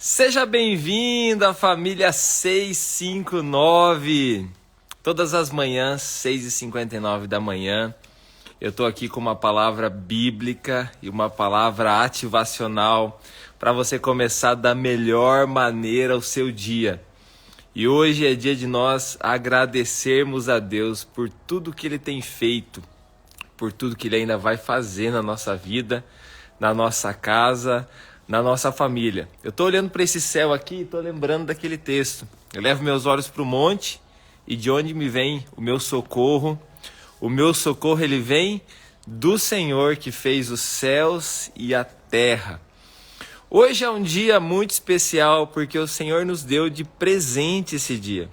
Seja bem-vindo à família 659. Todas as manhãs, 6h59 da manhã, eu estou aqui com uma palavra bíblica e uma palavra ativacional para você começar da melhor maneira o seu dia. E hoje é dia de nós agradecermos a Deus por tudo que Ele tem feito, por tudo que Ele ainda vai fazer na nossa vida, na nossa casa, na nossa família. Eu estou olhando para esse céu aqui e estou lembrando daquele texto. Eu levo meus olhos para o monte e de onde me vem o meu socorro? O meu socorro ele vem do Senhor que fez os céus e a terra. Hoje é um dia muito especial porque o Senhor nos deu de presente esse dia.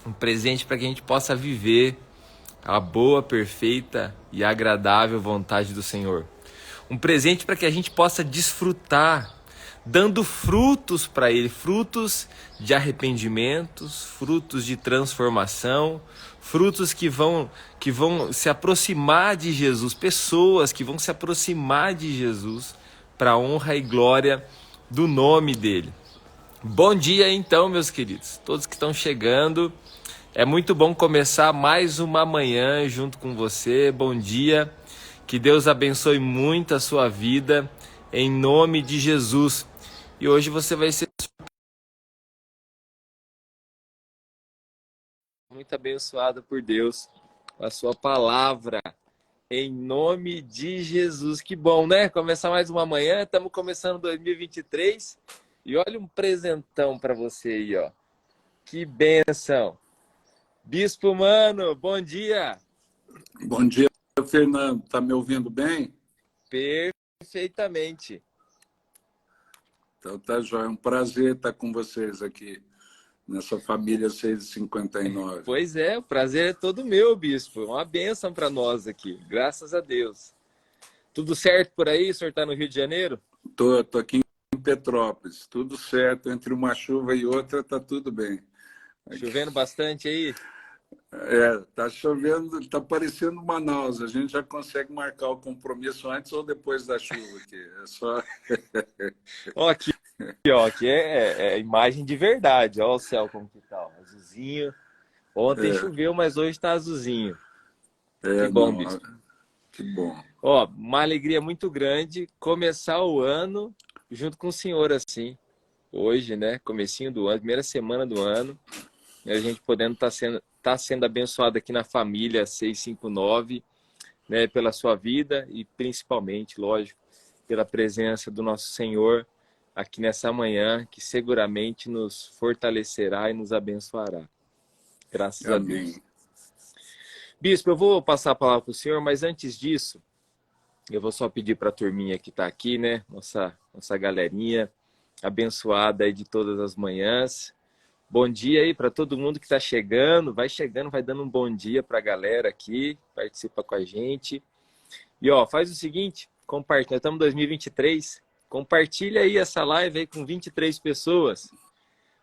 Um presente para que a gente possa viver a boa, perfeita e agradável vontade do Senhor. Um presente para que a gente possa desfrutar, dando frutos para Ele, frutos de arrependimentos, frutos de transformação, frutos que vão se aproximar de Jesus, pessoas que vão se aproximar de Jesus para a honra e glória do nome dEle. Bom dia então, meus queridos, todos que estão chegando. É muito bom começar mais uma manhã junto com você. Bom dia. Que Deus abençoe muito a sua vida, em nome de Jesus. E hoje você vai ser muito abençoado por Deus, com a sua palavra, em nome de Jesus. Que bom, né? Começar mais uma manhã, estamos começando 2023 e olha um presentão para você aí, ó. Que bênção. Bispo Mano, bom dia. Bom dia, Fernando. Tá me ouvindo bem? Perfeitamente. Então tá jóia. É um prazer estar com vocês aqui nessa família 659. Pois é, o prazer é todo meu, Bispo. Uma bênção para nós aqui, graças a Deus. Tudo certo por aí? O senhor está no Rio de Janeiro? Tô aqui em Petrópolis. Tudo certo. Entre uma chuva e outra, tá tudo bem. Chovendo bastante aí? Tá chovendo, tá parecendo Manaus. A gente já consegue marcar o compromisso antes ou depois da chuva aqui. É só... Ó, aqui é imagem de verdade. Ó o céu como que tá, ó, azulzinho. Ontem choveu, mas hoje está azulzinho. Que bom, não, Bispo. que bom. Ó, uma alegria muito grande começar o ano junto com o senhor assim. Hoje, né? Comecinho do ano, primeira semana do ano. E a gente podendo tá sendo abençoado aqui na família 659, né, pela sua vida e principalmente, lógico, pela presença do nosso Senhor aqui nessa manhã, que seguramente nos fortalecerá e nos abençoará. Graças a Deus. Amém. Bispo, eu vou passar a palavra para o senhor, mas antes disso, eu vou só pedir para a turminha que está aqui, né, nossa galerinha abençoada aí de todas as manhãs. Bom dia aí para todo mundo que está chegando, vai dando um bom dia para a galera aqui, participa com a gente. E ó, faz o seguinte, compartilha, estamos em 2023, compartilha aí essa live aí com 23 pessoas.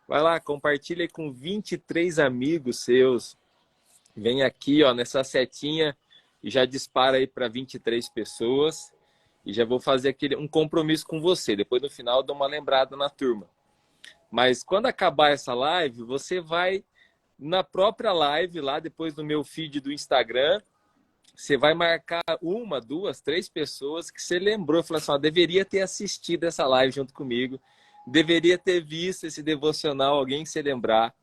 Vai lá, compartilha aí com 23 amigos seus. Vem aqui, ó, nessa setinha e já dispara aí para 23 pessoas. E já vou fazer um compromisso com você. Depois no final eu dou uma lembrada na turma. Mas quando acabar essa live, você vai na própria live, lá depois no meu feed do Instagram, você vai marcar uma, duas, três pessoas que você lembrou, falou assim, ó, deveria ter assistido essa live junto comigo, deveria ter visto esse devocional, alguém que você lembrar,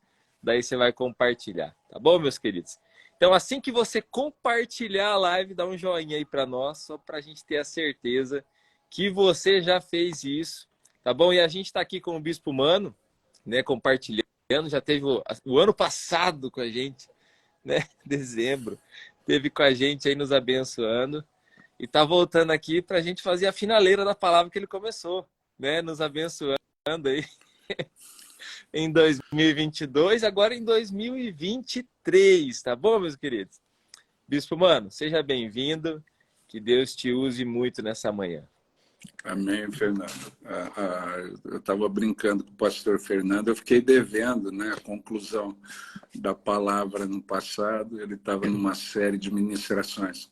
daí você vai compartilhar, tá bom, meus queridos? Então, assim que você compartilhar a live, dá um joinha aí para nós, só para a gente ter a certeza que você já fez isso. Tá bom? E a gente está aqui com o Bispo Mano, né, compartilhando, já teve o ano passado com a gente, né, dezembro, teve com a gente aí nos abençoando, e tá voltando aqui para a gente fazer a finaleira da palavra que ele começou, né, nos abençoando aí em 2022, agora em 2023, tá bom, meus queridos? Bispo Mano, seja bem-vindo, que Deus te use muito nessa manhã. Amém, Fernando. Eu estava brincando com o pastor Fernando, eu fiquei devendo, né, a conclusão da palavra no passado, ele estava numa série de ministrações.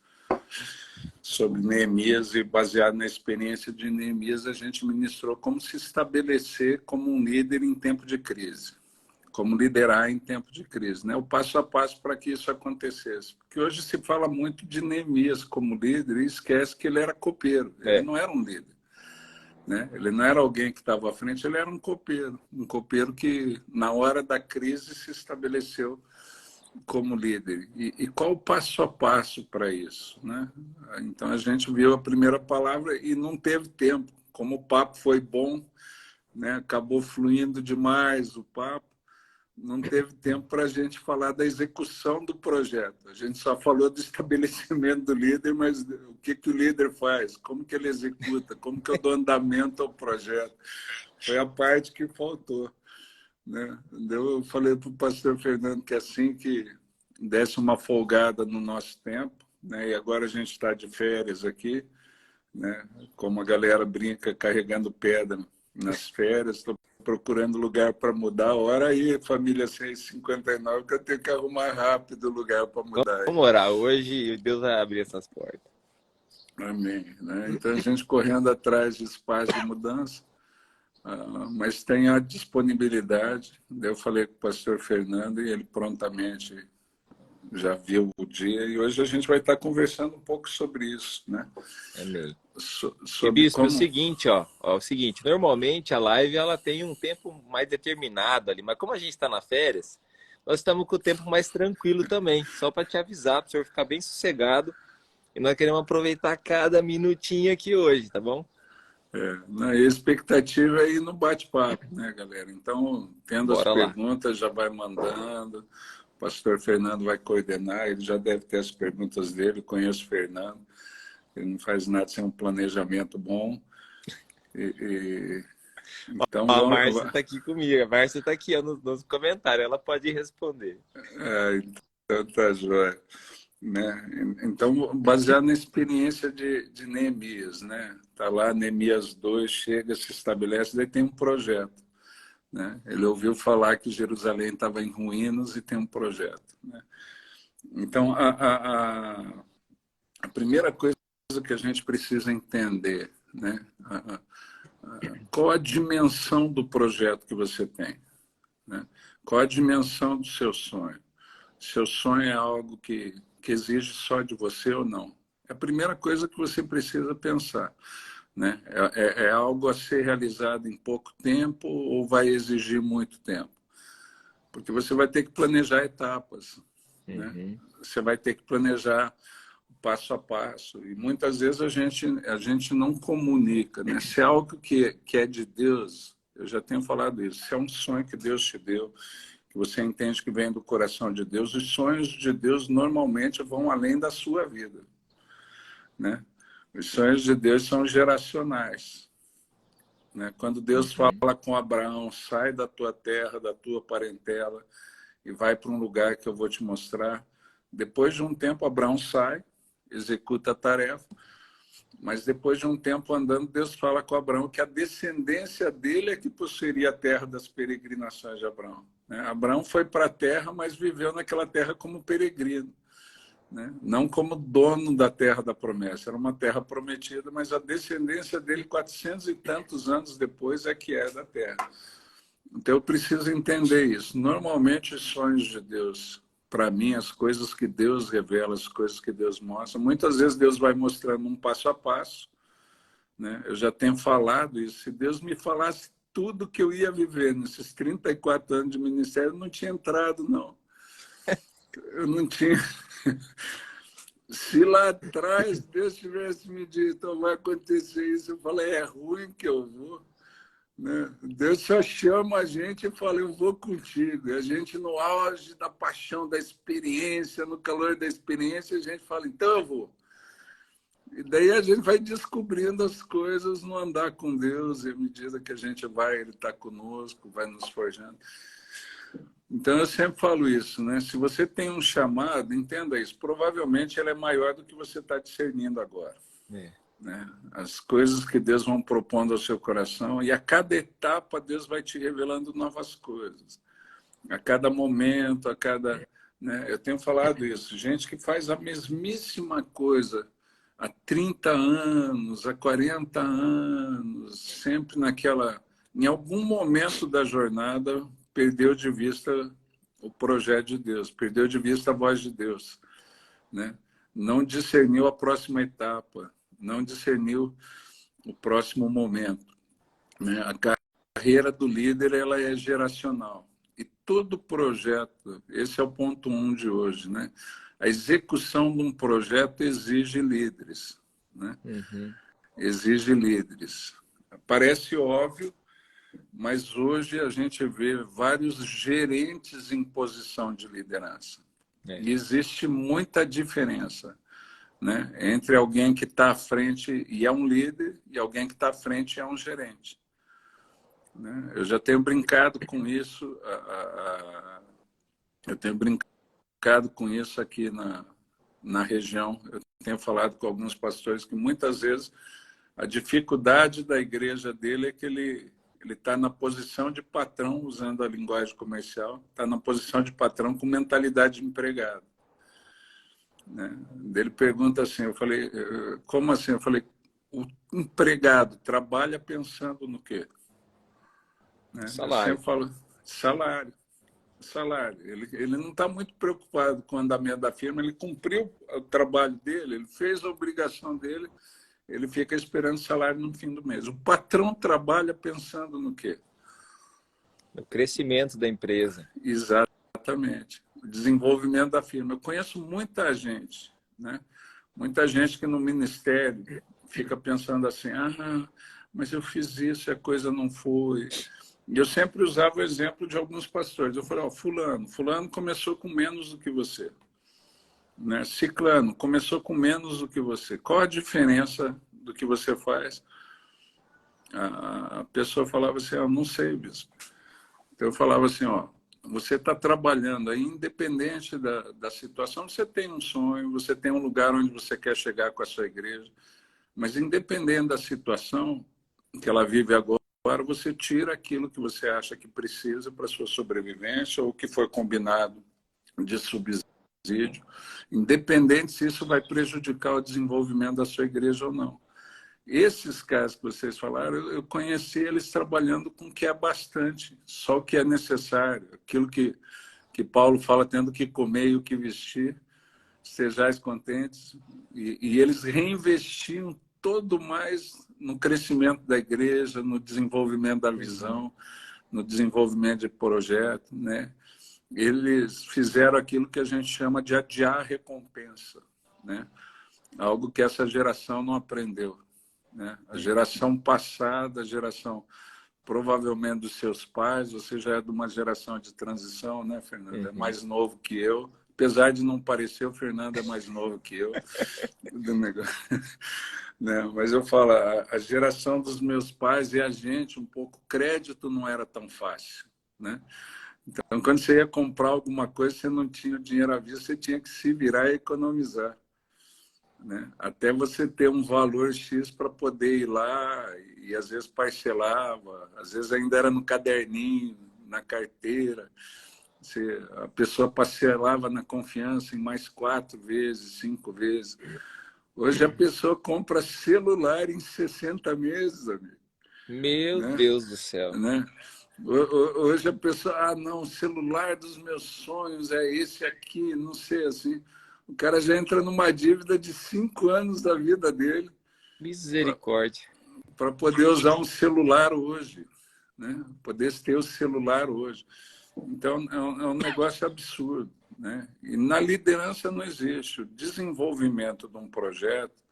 sobre Neemias, e baseado na experiência de Neemias, a gente ministrou como se estabelecer como um líder em tempo de crise, como liderar em tempo de crise, né? O passo a passo para que isso acontecesse. Porque hoje se fala muito de Neemias como líder e esquece que ele era copeiro, ele não era um líder. Né? Ele não era alguém que estava à frente, ele era um copeiro que, na hora da crise, se estabeleceu como líder. E qual o passo a passo para isso? Né? Então, a gente viu a primeira palavra e não teve tempo. Como o papo foi bom, né? Acabou fluindo demais o papo, não teve tempo para a gente falar da execução do projeto. A gente só falou do estabelecimento do líder, mas o que o líder faz, como que ele executa, como que eu dou andamento ao projeto. Foi a parte que faltou. Né? Eu falei para o pastor Fernando que assim que desse uma folgada no nosso tempo, né? E agora a gente está de férias aqui, né? Como a galera brinca, carregando pedra nas férias, estou procurando lugar para mudar. Ora aí, família 659, que eu tenho que arrumar rápido o lugar para mudar aí. Vamos orar hoje e Deus vai abrir essas portas. Amém. Né? Então, a gente correndo atrás de espaço de mudança, mas tem a disponibilidade. Eu falei com o pastor Fernando e ele prontamente já viu o dia, e hoje a gente vai estar conversando um pouco sobre isso, né? Amém. E, Sobre bispo, é o como... seguinte, é o seguinte, normalmente a live ela tem um tempo mais determinado ali, mas como a gente está na férias, nós estamos com o tempo mais tranquilo também, só para te avisar, para o senhor ficar bem sossegado, e nós queremos aproveitar cada minutinho aqui hoje, tá bom? A expectativa é ir no bate-papo, né, galera? Então, tendo as Bora lá. perguntas, já vai mandando. O pastor Fernando vai coordenar, ele já deve ter as perguntas dele, conheço o Fernando. Ele não faz nada sem um planejamento bom. Então, Ó, a Márcia está aqui comigo, a Márcia está aqui ó, nos comentários, ela pode responder. então tá joia. Né? Então, baseado na experiência de Neemias, né? Tá lá, Neemias 2 chega, se estabelece, daí tem um projeto. Né? Ele ouviu falar que Jerusalém estava em ruínas e tem um projeto. Né? Então, a primeira coisa que a gente precisa entender, né? Qual a dimensão do projeto que você tem? Né? Qual a dimensão do seu sonho? Seu sonho é algo que exige só de você ou não? É a primeira coisa que você precisa pensar. Né? É algo a ser realizado em pouco tempo ou vai exigir muito tempo? Porque você vai ter que planejar etapas. Né? Uhum. Você vai ter que planejar passo a passo. E muitas vezes a gente não comunica. Né? Se é algo que é de Deus, eu já tenho falado isso, se é um sonho que Deus te deu, que você entende que vem do coração de Deus, os sonhos de Deus normalmente vão além da sua vida. Né? Os sonhos de Deus são geracionais. Né? Quando Deus fala com Abraão, sai da tua terra, da tua parentela e vai para um lugar que eu vou te mostrar. Depois de um tempo, Abraão sai, executa a tarefa, mas depois de um tempo andando, Deus fala com Abraão que a descendência dele é que possuiria a terra das peregrinações de Abraão. Né? Abraão foi para a terra, mas viveu naquela terra como peregrino. Né? Não como dono da terra da promessa. Era uma terra prometida, mas a descendência dele, 400 e tantos anos depois, é que é da terra. Então, eu preciso entender isso. Normalmente, os sonhos de Deus, para mim, as coisas que Deus revela, as coisas que Deus mostra, muitas vezes Deus vai mostrando um passo a passo. Né? Eu já tenho falado isso. Se Deus me falasse tudo que eu ia viver nesses 34 anos de ministério, eu não tinha entrado, não. Eu não tinha... Se lá atrás Deus tivesse me dito, vai acontecer isso, eu falei, é ruim que eu vou. Né? Deus só chama a gente e fala, eu vou contigo. E a gente, no auge da paixão, da experiência, no calor da experiência, a gente fala, então eu vou. E daí a gente vai descobrindo as coisas no andar com Deus, e à medida que a gente vai, Ele está conosco, vai nos forjando. Então, eu sempre falo isso, né? Se você tem um chamado, entenda isso, provavelmente ele é maior do que você está discernindo agora. Né? As coisas que Deus vão propondo ao seu coração, e a cada etapa Deus vai te revelando novas coisas. A cada momento, a cada... Né? Eu tenho falado isso, gente que faz a mesmíssima coisa há 30 anos, há 40 anos, sempre naquela... Em algum momento da jornada, perdeu de vista o projeto de Deus, perdeu de vista a voz de Deus, né? Não discerniu a próxima etapa, não discerniu o próximo momento, né? A carreira do líder, ela é geracional. E todo projeto, esse é o ponto 1 de hoje, né? A execução de um projeto exige líderes, né? Uhum. Exige líderes. Parece óbvio, mas hoje a gente vê vários gerentes em posição de liderança. É. E existe muita diferença, né, entre alguém que está à frente e é um líder e alguém que está à frente e é um gerente, né? Eu já tenho brincado com isso, eu tenho brincado com isso aqui na região. Eu tenho falado com alguns pastores que muitas vezes a dificuldade da igreja dele é que ele está na posição de patrão, usando a linguagem comercial, está na posição de patrão com mentalidade de empregado, né? Ele pergunta assim, eu falei, como assim? Eu falei, o empregado trabalha pensando no quê? Né? Eu Salário. sempre falo, salário. Salário. Ele não está muito preocupado com o andamento da firma, ele cumpriu o trabalho dele, ele fez a obrigação dele, ele fica esperando salário no fim do mês. O patrão trabalha pensando no quê? O crescimento da empresa. Exatamente. O desenvolvimento da firma. Eu conheço muita gente, né? Muita gente que no ministério fica pensando assim, mas eu fiz isso e a coisa não foi. E eu sempre usava o exemplo de alguns pastores. Eu falei, fulano começou com menos do que você, né? Ciclano começou com menos do que você. Qual a diferença do que você faz? A pessoa falava assim, eu não sei, bispo. Então eu falava assim, você está trabalhando aí, independente da situação, você tem um sonho, você tem um lugar onde você quer chegar com a sua igreja, mas independente da situação que ela vive agora, você tira aquilo que você acha que precisa para a sua sobrevivência ou que foi combinado de subsídio, independente se isso vai prejudicar o desenvolvimento da sua igreja ou não. Esses casos que vocês falaram, eu conheci eles trabalhando com o que é bastante, só o que é necessário, aquilo que Paulo fala, tendo que comer e o que vestir, sejais contentes, e eles reinvestiam todo mais no crescimento da igreja, no desenvolvimento da visão, no desenvolvimento de projeto, né? Eles fizeram aquilo que a gente chama de adiar a recompensa, né? Algo que essa geração não aprendeu, né? A geração passada, a geração provavelmente dos seus pais, você já é de uma geração de transição, né, Fernando? É mais novo que eu. Apesar de não parecer, o Fernando é mais novo que eu. Do negócio. Né? Mas eu falo, a geração dos meus pais e a gente, um pouco, crédito não era tão fácil, né? Então, quando você ia comprar alguma coisa, você não tinha dinheiro à vista, você tinha que se virar e economizar, né? Até você ter um valor X para poder ir lá e às vezes parcelava, às vezes ainda era no caderninho, na carteira. A pessoa parcelava na confiança em mais 4 vezes, 5 vezes. Hoje a pessoa compra celular em 60 meses, amigo. Meu Né? Deus do céu. Né? Hoje a pessoa, não, o celular dos meus sonhos é esse aqui, não sei, assim. O cara já entra numa dívida de 5 anos da vida dele Misericórdia. para poder usar um celular hoje, né? Poder ter o celular hoje. Então, é um negócio absurdo, né? E na liderança não existe. O desenvolvimento de um projeto,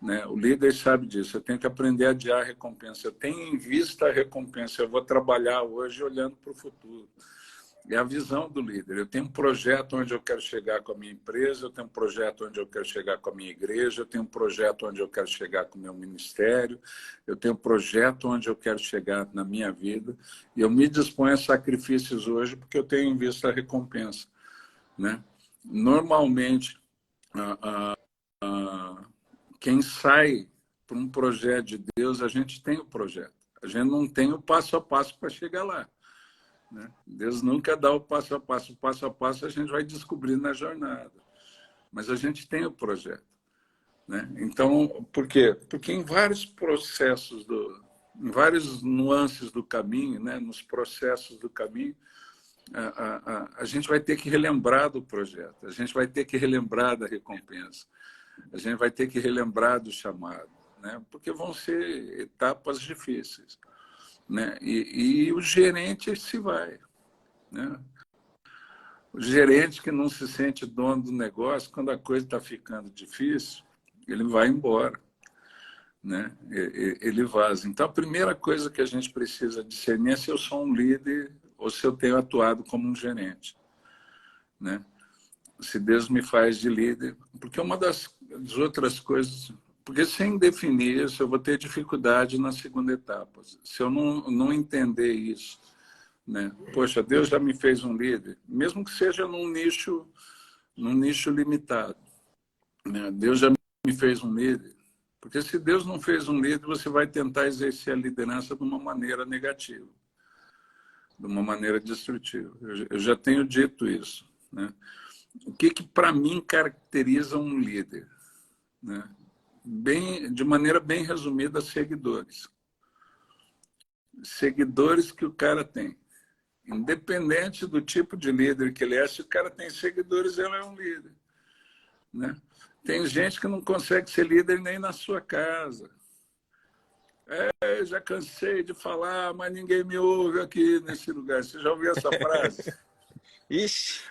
né? O líder sabe disso. Eu tenho que aprender a adiar a recompensa. Eu tenho em vista a recompensa. Eu vou trabalhar hoje olhando para o futuro. É a visão do líder. Eu tenho um projeto onde eu quero chegar com a minha empresa, eu tenho um projeto onde eu quero chegar com a minha igreja, eu tenho um projeto onde eu quero chegar com o meu ministério, eu tenho um projeto onde eu quero chegar na minha vida, e eu me disponho a sacrifícios hoje porque eu tenho em vista a recompensa, né? Normalmente, quem sai para um projeto de Deus, a gente tem o projeto. A gente não tem o passo a passo para chegar lá, né? Deus nunca dá o passo a passo. O passo a passo a gente vai descobrir na jornada. Mas a gente tem o projeto, né? Então, por quê? Porque em vários processos, em várias nuances do caminho, né? Nos processos do caminho, a gente vai ter que relembrar do projeto, a gente vai ter que relembrar da recompensa, a gente vai ter que relembrar do chamado, né? Porque vão ser etapas difíceis, né? E o gerente se vai, né? O gerente que não se sente dono do negócio, quando a coisa está ficando difícil, ele vai embora, né? Ele vaza. Então, a primeira coisa que a gente precisa discernir é se eu sou um líder ou se eu tenho atuado como um gerente, né? Se Deus me faz de líder, porque uma das outras coisas, porque sem definir isso, eu vou ter dificuldade na segunda etapa. Se eu não entender isso, né? Poxa, Deus já me fez um líder, mesmo que seja num nicho limitado, né? Deus já me fez um líder, porque se Deus não fez um líder, você vai tentar exercer a liderança de uma maneira negativa, de uma maneira destrutiva. Eu já tenho dito isso, né? O que para mim caracteriza um líder, né? De maneira bem resumida, seguidores. Seguidores que o cara tem. Independente do tipo de líder que ele é, se o cara tem seguidores, ele é um líder, né? Tem gente que não consegue ser líder nem na sua casa. Já cansei de falar, mas ninguém me ouve aqui nesse lugar. Você já ouviu essa frase? Ixi!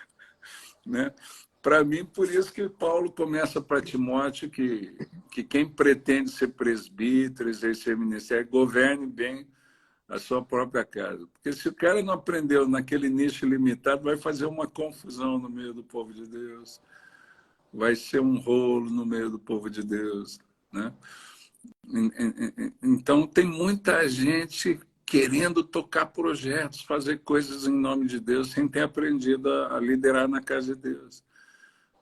Né? Para mim, por isso que Paulo começa para Timóteo que quem pretende ser presbítero, exercer ministério, governe bem a sua própria casa. Porque se o cara não aprendeu naquele nicho limitado, vai fazer uma confusão no meio do povo de Deus, vai ser um rolo no meio do povo de Deus, né? Então, tem muita gente querendo tocar projetos, fazer coisas em nome de Deus, sem ter aprendido a liderar na casa de Deus,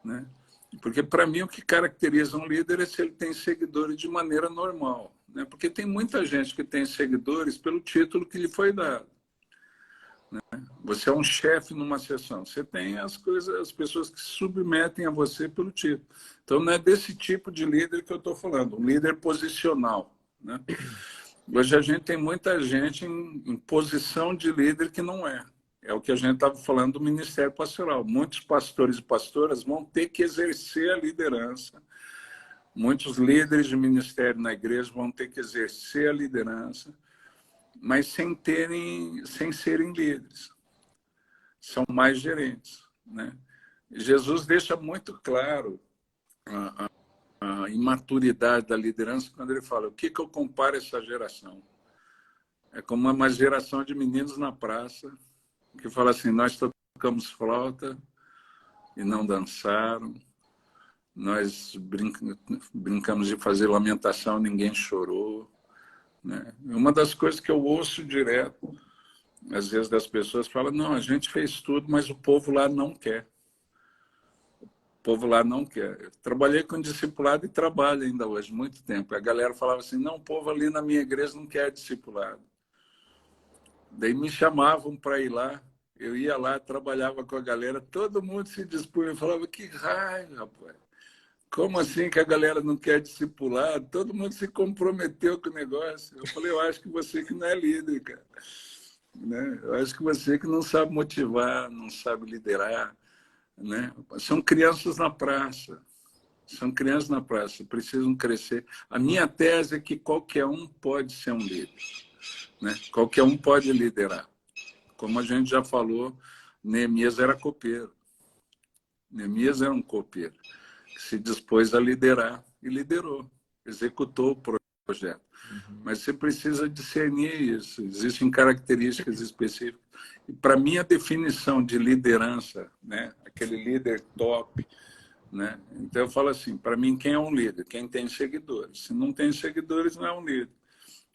né? Porque, para mim, o que caracteriza um líder é se ele tem seguidores de maneira normal, né? Porque tem muita gente que tem seguidores pelo título que lhe foi dado, né? Você é um chefe numa sessão, você tem as pessoas que se submetem a você pelo título. Então, não é desse tipo de líder que eu estou falando, um líder posicional, né? Hoje a gente tem muita gente em posição de líder que não é. É o que a gente estava falando do Ministério Pastoral. Muitos pastores e pastoras vão ter que exercer a liderança. Muitos líderes de ministério na igreja vão ter que exercer a liderança, mas sem serem líderes. São mais gerentes, né? Jesus deixa muito claro a imaturidade da liderança quando ele fala: o que eu comparo essa geração? É como uma geração de meninos na praça que fala assim: nós tocamos flauta e não dançaram, nós brincamos de fazer lamentação, ninguém chorou, né? Uma das coisas que eu ouço direto, às vezes, das pessoas, fala: não, a gente fez tudo, mas o povo lá não quer. O povo lá não quer. Eu trabalhei com discipulado e trabalho ainda hoje, muito tempo. A galera falava assim: não, o povo ali na minha igreja não quer discipulado. Daí me chamavam para ir lá, eu ia lá, trabalhava com a galera, todo mundo se dispunha. Eu falava: que raio, rapaz. Como assim que a galera não quer discipulado? Todo mundo se comprometeu com o negócio. Eu falei: eu acho que você que não é líder, cara, né? Eu acho que você que não sabe motivar, não sabe liderar, né? São crianças na praça. São crianças na praça, precisam crescer. A minha tese é que qualquer um pode ser um líder, né? Qualquer um pode liderar. Como a gente já falou, Neemias era copeiro. Neemias era um copeiro que se dispôs a liderar e liderou, executou o projeto. Mas você precisa discernir isso. Existem características específicas. E para mim, a definição de liderança, né? Aquele líder top, né? Então eu falo assim: para mim, quem é um líder? Quem tem seguidores. Se não tem seguidores, não é um líder.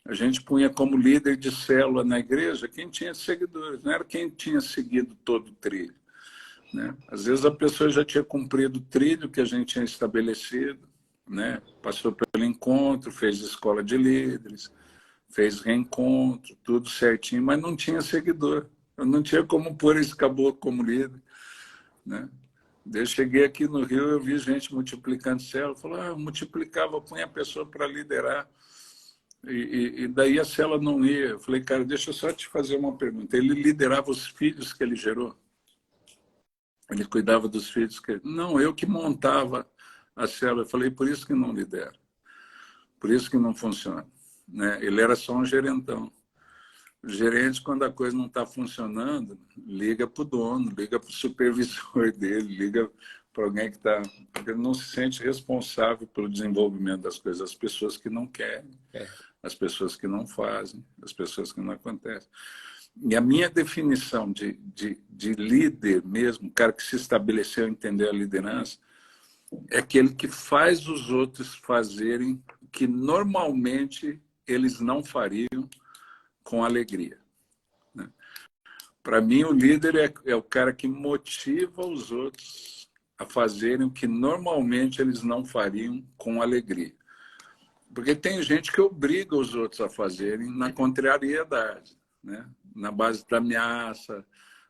A gente punha como líder de célula na igreja quem tinha seguidores, não era quem tinha seguido todo o trilho, né? Às vezes a pessoa já tinha cumprido o trilho que a gente tinha estabelecido, né? Passou pelo encontro, fez escola de líderes, fez reencontro, tudo certinho, mas não tinha seguidor. Eu não tinha como pôr esse caboclo como líder, né? Eu cheguei aqui no Rio, eu vi gente multiplicando célula, falou, eu multiplicava, punha a pessoa para liderar, e daí a célula não ia. Eu falei, cara, deixa eu só te fazer uma pergunta. Ele liderava os filhos que ele gerou? Ele cuidava dos filhos que... Não, eu que montava a célula. Eu falei, por isso que não lidera. Por isso que não funciona. Né? Ele era só um gerentão. O gerente, quando a coisa não está funcionando, liga para o dono, liga para o supervisor dele, liga para alguém que está... Porque ele não se sente responsável pelo desenvolvimento das coisas. As pessoas que não querem, as pessoas que não fazem, as pessoas que não acontecem. E a minha definição de líder mesmo, o cara que se estabeleceu a entender a liderança, é aquele que faz os outros fazerem o que normalmente eles não fariam com alegria. Né? Para mim, o líder é o cara que motiva os outros a fazerem o que normalmente eles não fariam com alegria. Porque tem gente que obriga os outros a fazerem na contrariedade, né? Na base da ameaça,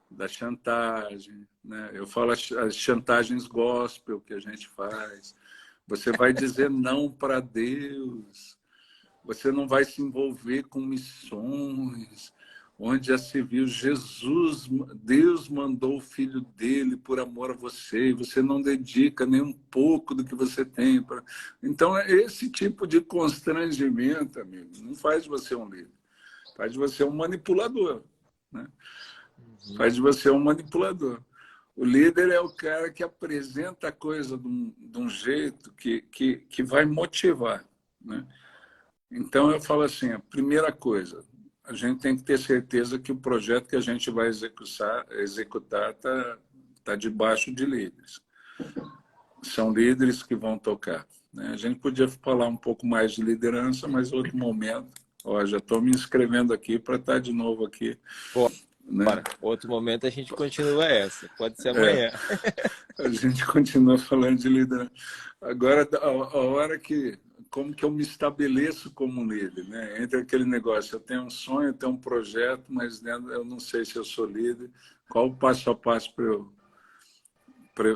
da chantagem. Né? Eu falo as chantagens gospel que a gente faz. Você vai dizer não para Deus. Você não vai se envolver com missões, onde já se viu Jesus, Deus mandou o filho dele por amor a você, e você não dedica nem um pouco do que você tem. Então, esse tipo de constrangimento, amigo, não faz de você um líder, faz de você um manipulador. Né? Faz de você um manipulador. O líder é o cara que apresenta a coisa de um jeito que vai motivar. Né? Então, eu falo assim, a primeira coisa, a gente tem que ter certeza que o projeto que a gente vai executar tá debaixo de líderes. São líderes que vão tocar. Né? A gente podia falar um pouco mais de liderança, mas outro momento. Ó, já estou me inscrevendo aqui para estar de novo aqui. Pô, né? Outro momento a gente continua essa. Pode ser amanhã. A gente continua falando de liderança. Agora, a hora que... Como que eu me estabeleço como um líder, né? Entre aquele negócio, eu tenho um sonho, eu tenho um projeto, mas eu não sei se eu sou líder. Qual o passo a passo para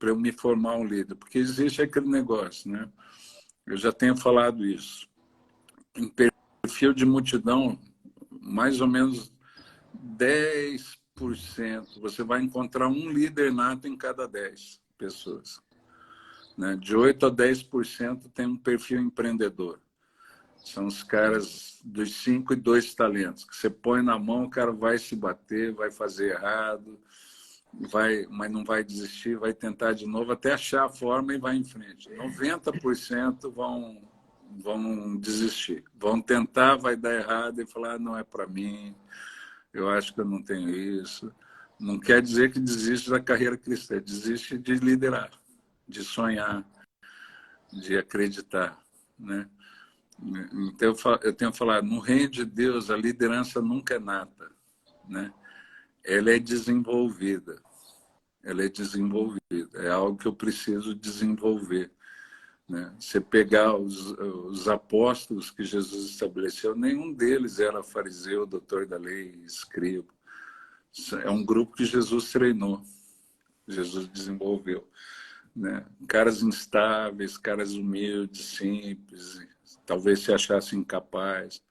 eu me formar um líder? Porque existe aquele negócio, né? Eu já tenho falado isso. Em perfil de multidão, mais ou menos 10%, você vai encontrar um líder nato em cada 10 pessoas. Né? De 8% a 10% tem um perfil empreendedor. São os caras dos 5 e 2 talentos, que você põe na mão, o cara vai se bater, vai fazer errado, mas não vai desistir, vai tentar de novo, até achar a forma e vai em frente. 90% vão desistir. Vão tentar, vai dar errado e falar, não é para mim, eu acho que eu não tenho isso. Não quer dizer que desiste da carreira cristã, desiste de liderar, de sonhar, de acreditar, né? Então, eu tenho falado, no reino de Deus, a liderança nunca é nata, né? Ela é desenvolvida. Ela é desenvolvida. É algo que eu preciso desenvolver. Né? Você pegar os apóstolos que Jesus estabeleceu, nenhum deles era fariseu, doutor da lei, escriba. É um grupo que Jesus treinou, Jesus desenvolveu. Né? Caras instáveis, caras humildes, simples, talvez se achasse incapaz.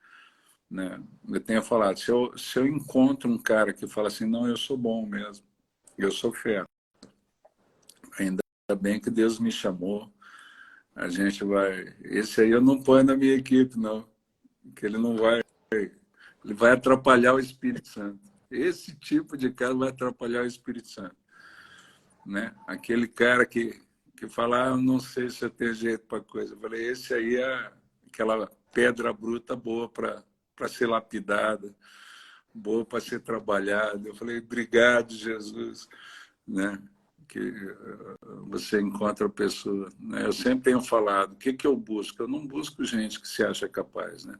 Né? Eu tenho falado, se eu encontro um cara que fala assim, não, eu sou bom mesmo, eu sou fera, ainda bem que Deus me chamou, a gente vai... Esse aí eu não ponho na minha equipe, não, porque ele não vai... Ele vai atrapalhar o Espírito Santo. Esse tipo de cara vai atrapalhar o Espírito Santo. Né? Aquele cara que fala, eu não sei se eu tenho jeito para coisa. Eu falei, esse aí é aquela pedra bruta boa para ser lapidada, boa para ser trabalhada. Eu falei, obrigado, Jesus, né? Que você encontra a pessoa. Né? Eu sempre tenho falado, o que eu busco? Eu não busco gente que se acha capaz. Né?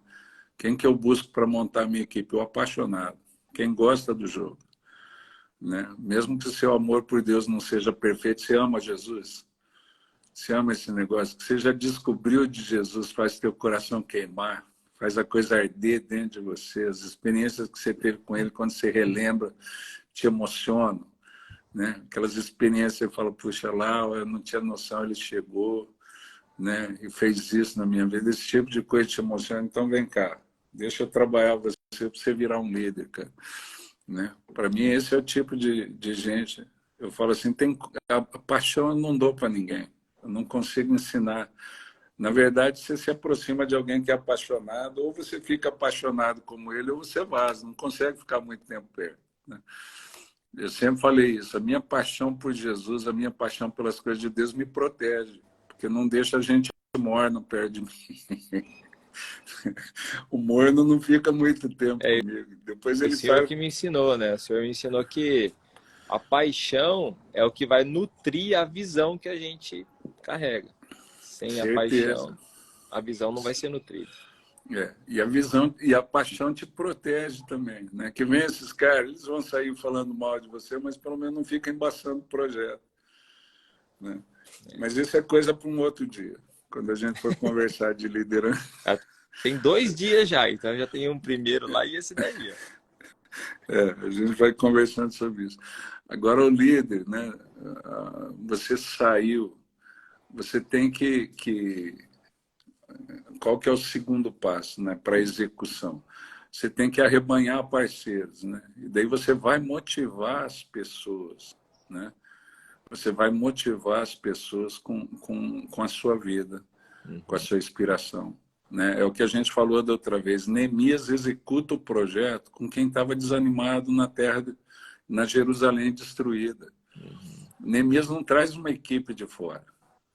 Quem que eu busco para montar a minha equipe? O apaixonado, quem gosta do jogo. Né? Mesmo que o seu amor por Deus não seja perfeito, você ama Jesus? Você ama esse negócio? Que você já descobriu de Jesus, faz teu coração queimar, faz a coisa arder dentro de você. As experiências que você teve com ele, quando você relembra, te emocionam. né? Aquelas experiências que você fala, puxa, lá, eu não tinha noção, ele chegou, né? E fez isso na minha vida. Esse tipo de coisa te emociona. Então, vem cá, deixa eu trabalhar você para você virar um líder, cara. Né? Para mim, esse é o tipo de gente. Eu falo assim, a paixão eu não dou para ninguém. Eu não consigo ensinar. Na verdade, você se aproxima de alguém que é apaixonado, ou você fica apaixonado como ele, ou você vaza. Não consegue ficar muito tempo perto. Né? Eu sempre falei isso. A minha paixão por Jesus, a minha paixão pelas coisas de Deus me protege, porque não deixa a gente morno perto de mim. O morno não fica muito tempo É comigo. Depois o ele senhor sai. que me ensinou, né? O senhor me ensinou que a paixão é o que vai nutrir a visão que a gente carrega. Sem a Certeza. paixão, a visão não vai ser nutrida. É. E a visão e a paixão te protege também, né? Que vem esses caras, eles vão sair falando mal de você, mas pelo menos não fica embaçando o projeto, né? Mas isso é coisa para um outro dia, quando a gente for conversar de liderança. Ah, tem 2 dias já, então já tem um primeiro lá e esse daí, ó. É, a gente vai conversando sobre isso. Agora, o líder, né? Você saiu, você tem qual que é o segundo passo, né, para a execução? Você tem que arrebanhar parceiros, né? E daí você vai motivar as pessoas, né? Você vai motivar as pessoas com a sua vida, com a Uhum. sua inspiração, né? É o que a gente falou da outra vez. Neemias executa o projeto com quem estava desanimado na terra, na Jerusalém destruída. Uhum. Neemias não traz uma equipe de fora,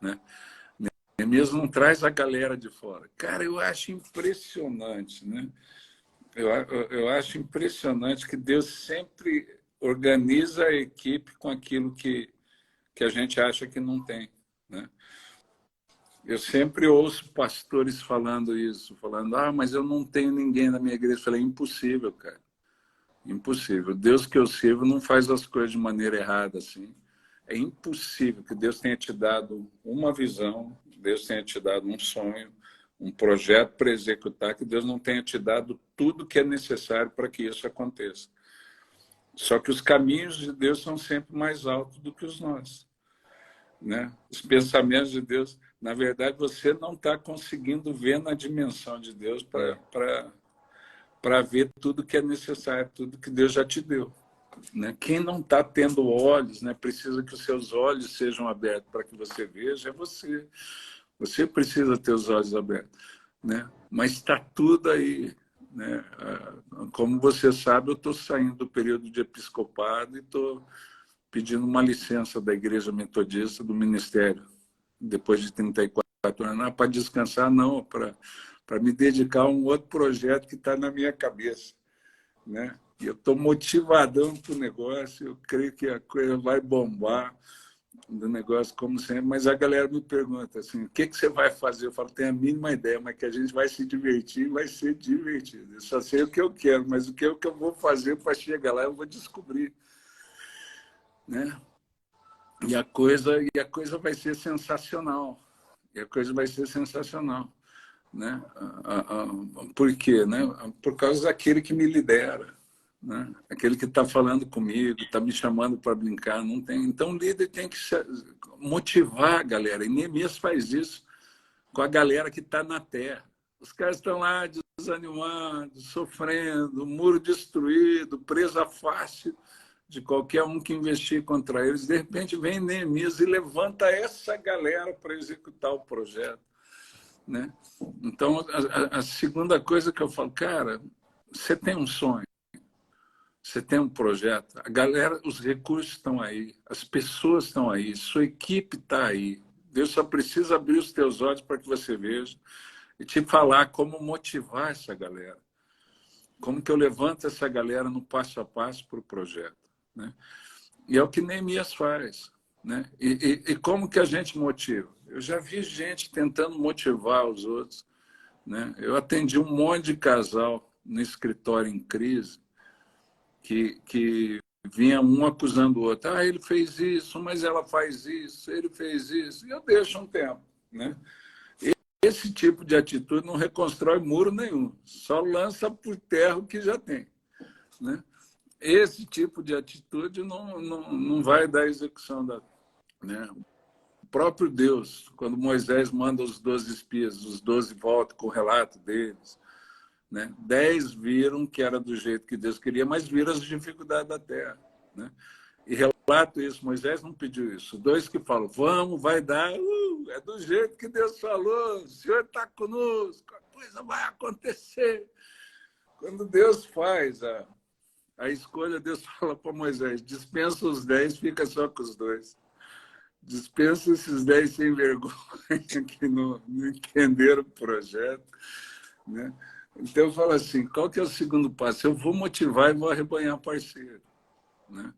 né? Neemias não traz a galera de fora. Cara, eu acho impressionante, né? Eu acho impressionante que Deus sempre organiza a equipe com aquilo que a gente acha que não tem, né? Eu sempre ouço pastores falando isso, falando, mas eu não tenho ninguém na minha igreja. Eu falei, impossível, cara. Impossível. Deus que eu sirvo não faz as coisas de maneira errada assim. É impossível que Deus tenha te dado uma visão, Deus tenha te dado um sonho, um projeto para executar, que Deus não tenha te dado tudo que é necessário para que isso aconteça. Só que os caminhos de Deus são sempre mais altos do que os nossos, né? Os pensamentos de Deus, na verdade, você não está conseguindo ver na dimensão de Deus para ver tudo que é necessário, tudo que Deus já te deu. Né? Quem não está tendo olhos, né, precisa que os seus olhos sejam abertos para que você veja, é você. Você precisa ter os olhos abertos. Né? Mas está tudo aí. Né? Como você sabe, eu estou saindo do período de episcopado e estou pedindo uma licença da Igreja Metodista, do Ministério, depois de 34 anos, para descansar, não, para me dedicar a um outro projeto que está na minha cabeça. Né? E eu estou motivadão para o negócio, eu creio que a coisa vai bombar do negócio, como sempre, mas a galera me pergunta assim, o que você vai fazer? Eu falo, tenho a mínima ideia, mas que a gente vai se divertir, vai ser divertido. Eu só sei o que eu quero, mas o que eu vou fazer para chegar lá, eu vou descobrir. Né? E a coisa vai ser sensacional. E a coisa vai ser sensacional. Né? Por quê? Né? Por causa daquele que me lidera. Né? Aquele que está falando comigo, está me chamando para brincar, não tem. Então, o líder tem que motivar a galera. E Neemias faz isso com a galera que está na terra. Os caras estão lá desanimados, sofrendo, muro destruído, presa fácil de qualquer um que investir contra eles. De repente, vem Neemias e levanta essa galera para executar o projeto. Né? Então, a segunda coisa que eu falo, cara, você tem um sonho. Você tem um projeto, a galera, os recursos estão aí, as pessoas estão aí, sua equipe está aí. Deus só precisa abrir os teus olhos para que você veja e te falar como motivar essa galera. Como que eu levanto essa galera no passo a passo para o projeto. Né? E é o que Neemias faz. Né? E como que a gente motiva? Eu já vi gente tentando motivar os outros. Né? Eu atendi um monte de casal no escritório em crise, que vinha um acusando o outro. Ele fez isso, mas ela faz isso, ele fez isso. E eu deixo um tempo. Né? Esse tipo de atitude não reconstrói muro nenhum. Só lança por terra o que já tem. Né? esse tipo de atitude não vai dar execução da... Né? O próprio Deus, quando Moisés manda os 12 espias, os 12 voltam com o relato deles, né? 10 viram que era do jeito que Deus queria, mas viram as dificuldades da terra. Né? E relato isso, Moisés não pediu isso. 2 que falam, vamos, vai dar, é do jeito que Deus falou, o Senhor está conosco, a coisa vai acontecer. Quando Deus faz a escolha, Deus fala para Moisés, dispensa os 10, fica só com os 2. Dispensa esses 10 sem vergonha que não entenderam o projeto. Né? Então eu falo assim, qual que é o segundo passo? Eu vou motivar e vou arrebanhar parceiro. Né?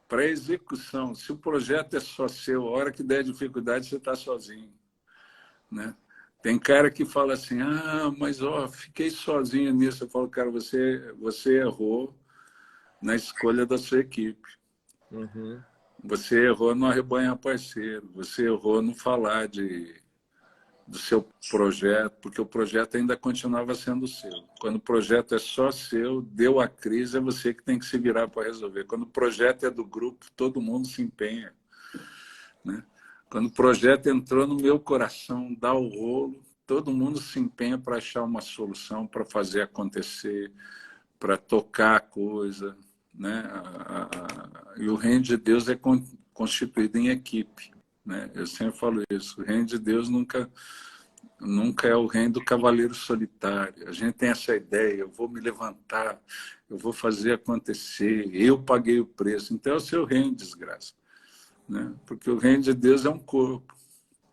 Para execução, se o projeto é só seu, a hora que der dificuldade, você está sozinho. Né? Tem cara que fala assim, mas fiquei sozinho nisso. Eu falo, cara, você errou na escolha da sua equipe. Uhum. Você errou no arrebanhar parceiro, você errou no falar do seu projeto, porque o projeto ainda continuava sendo seu. Quando o projeto é só seu, deu a crise, é você que tem que se virar para resolver. Quando o projeto é do grupo, todo mundo se empenha. Né? Quando o projeto entrou no meu coração, dá o rolo, todo mundo se empenha para achar uma solução, para fazer acontecer, para tocar a coisa. Né? E o reino de Deus é constituído em equipe. Né? Eu sempre falo isso. O reino de Deus nunca é o reino do cavaleiro solitário. A gente tem essa ideia, eu vou me levantar, eu vou fazer acontecer, eu paguei o preço. Então é o seu reino, desgraça. Né? Porque o reino de Deus é um corpo.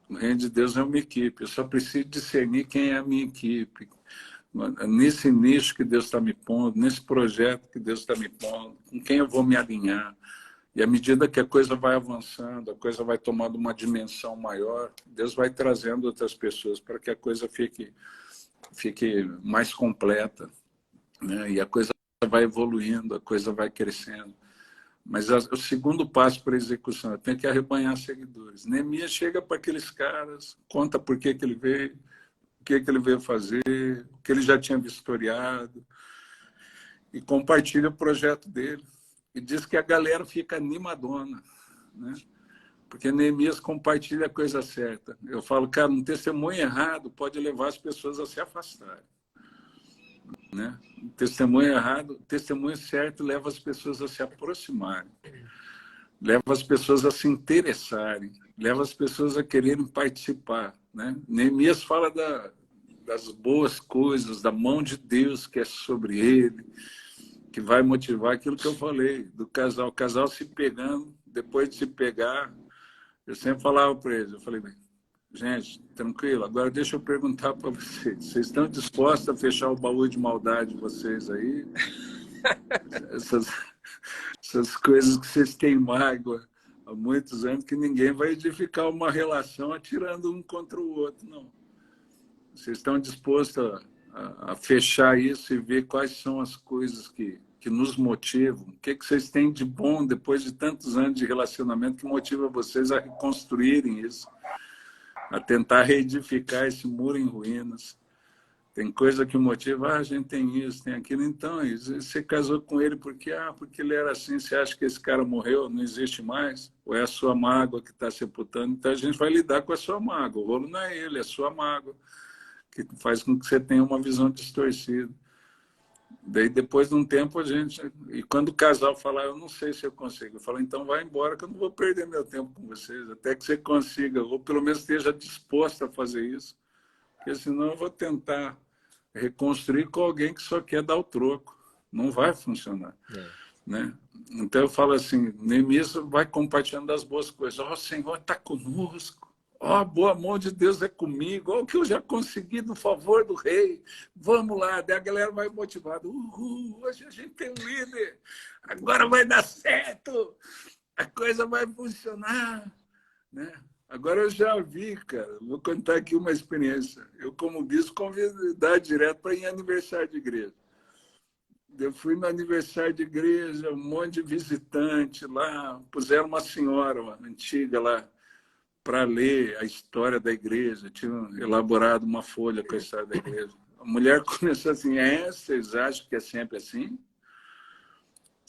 O reino de Deus é uma equipe. Eu só preciso discernir quem é a minha equipe. Nesse nicho que Deus está me pondo, nesse projeto que Deus está me pondo, com quem eu vou me alinhar. E à medida que a coisa vai avançando, a coisa vai tomando uma dimensão maior, Deus vai trazendo outras pessoas para que a coisa fique mais completa. Né? E a coisa vai evoluindo, a coisa vai crescendo. Mas o segundo passo para a execução, eu tenho que arrebanhar seguidores. Neemias chega para aqueles caras, conta por que ele veio, o que ele veio fazer, o que ele já tinha vistoriado, e compartilha o projeto dele. E diz que a galera fica animadona, né? Porque Neemias compartilha a coisa certa. Eu falo, cara, um testemunho errado pode levar as pessoas a se afastarem. Né? Um testemunho errado, o testemunho certo leva as pessoas a se aproximarem, leva as pessoas a se interessarem, leva as pessoas a quererem participar. Né? Neemias fala das boas coisas, da mão de Deus que é sobre ele, que vai motivar aquilo que eu falei, do casal. O casal se pegando, depois de se pegar, eu sempre falava para eles, eu falei, gente, tranquilo, agora deixa eu perguntar para vocês, vocês estão dispostos a fechar o baú de maldade de vocês aí? Essas coisas que vocês têm mágoa há muitos anos, que ninguém vai edificar uma relação atirando um contra o outro, não. Vocês estão dispostos a fechar isso e ver quais são as coisas que nos motivam? O que vocês têm de bom depois de tantos anos de relacionamento que motiva vocês a reconstruírem isso, a tentar reedificar esse muro em ruínas? Tem coisa que motiva, a gente tem isso, tem aquilo. Então, você casou com ele porque ele era assim, você acha que esse cara morreu, não existe mais? Ou é a sua mágoa que está sepultando? Então, a gente vai lidar com a sua mágoa. O rolo não é ele, é a sua mágoa, que faz com que você tenha uma visão distorcida. Daí, depois de um tempo, e quando o casal falar, eu não sei se eu consigo, eu falo, então vai embora, que eu não vou perder meu tempo com vocês, até que você consiga, ou pelo menos esteja disposto a fazer isso, porque senão eu vou tentar reconstruir com alguém que só quer dar o troco. Não vai funcionar. Né? Então eu falo assim, Neemias vai compartilhando as boas coisas. O Senhor está conosco. A boa mão de Deus é comigo. Olha o que eu já consegui no favor do rei. Vamos lá. Daí a galera vai motivada. Hoje a gente tem um líder. Agora vai dar certo. A coisa vai funcionar. Né? Agora eu já vi, cara. Vou contar aqui uma experiência. Eu, como bispo, convidar direto para ir em aniversário de igreja. Eu fui no aniversário de igreja, um monte de visitante lá. Puseram uma senhora antiga lá para ler a história da igreja. Tinham elaborado uma folha com a história da igreja. A mulher começou assim, vocês acham que é sempre assim?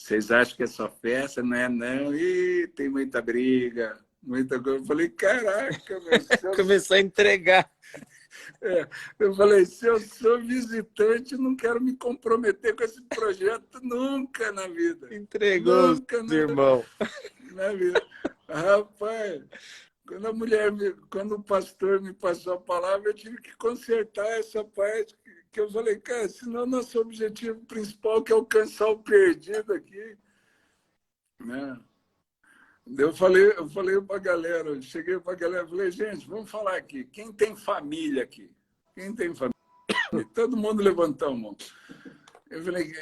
Vocês acham que é só festa? Não é, não. Ih, tem muita briga, muita coisa. Eu falei, caraca, meu, Começou a entregar. eu falei, se eu sou visitante, não quero me comprometer com esse projeto nunca na vida. Entregou, Nunca irmão. na vida. Rapaz, quando o pastor me passou a palavra, eu tive que consertar essa parte que eu falei, cara, senão nosso objetivo principal que é alcançar o perdido aqui, né? Eu falei para a galera, eu cheguei para a galera, falei, gente, vamos falar aqui, quem tem família aqui? Quem tem família? Todo mundo levantou a mão. Eu falei,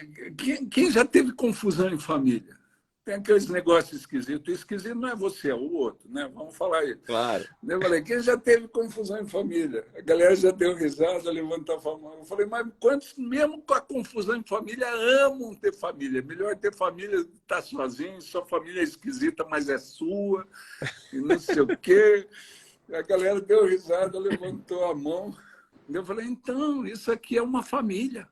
quem já teve confusão em família? Tem aqueles negócios esquisitos. Esquisito não é você, é o outro, né? Vamos falar aí. Claro. Eu falei, quem já teve confusão em família? A galera já deu risada, levantou a mão. Eu falei, mas quantos, mesmo com a confusão em família, amam ter família? Melhor ter família, estar sozinho, sua família é esquisita, mas é sua, e não sei o quê. A galera deu risada, levantou a mão. Eu falei, então, isso aqui é uma família.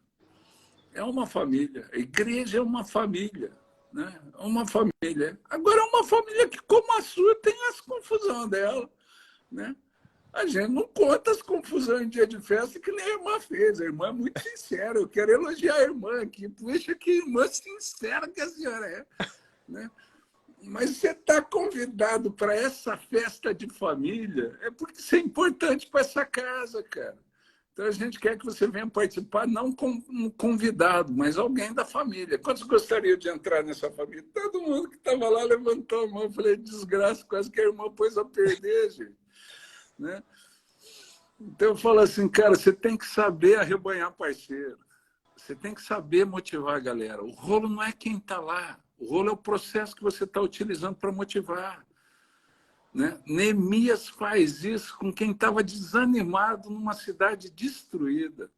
É uma família. A igreja é uma família. Né? É uma família. Agora, é uma família que, como a sua, tem as confusões dela. Né? A gente não conta as confusões em dia de festa que nem a irmã fez. A irmã é muito sincera. Eu quero elogiar a irmã aqui. Puxa, que irmã sincera que a senhora é. Né? Mas você está convidado para essa festa de família, é porque isso é importante para essa casa, cara. Então, a gente quer que você venha participar, não como um convidado, mas alguém da família. Quantos gostariam de entrar nessa família? Todo mundo que estava lá levantou a mão. Eu falei, desgraça, quase que a irmã pôs a perder, gente. Né? Então, eu falo assim, cara, você tem que saber arrebanhar parceiro. Você tem que saber motivar a galera. O rolo não é quem está lá. O rolo é o processo que você está utilizando para motivar. Né? Neemias faz isso com quem estava desanimado numa cidade destruída.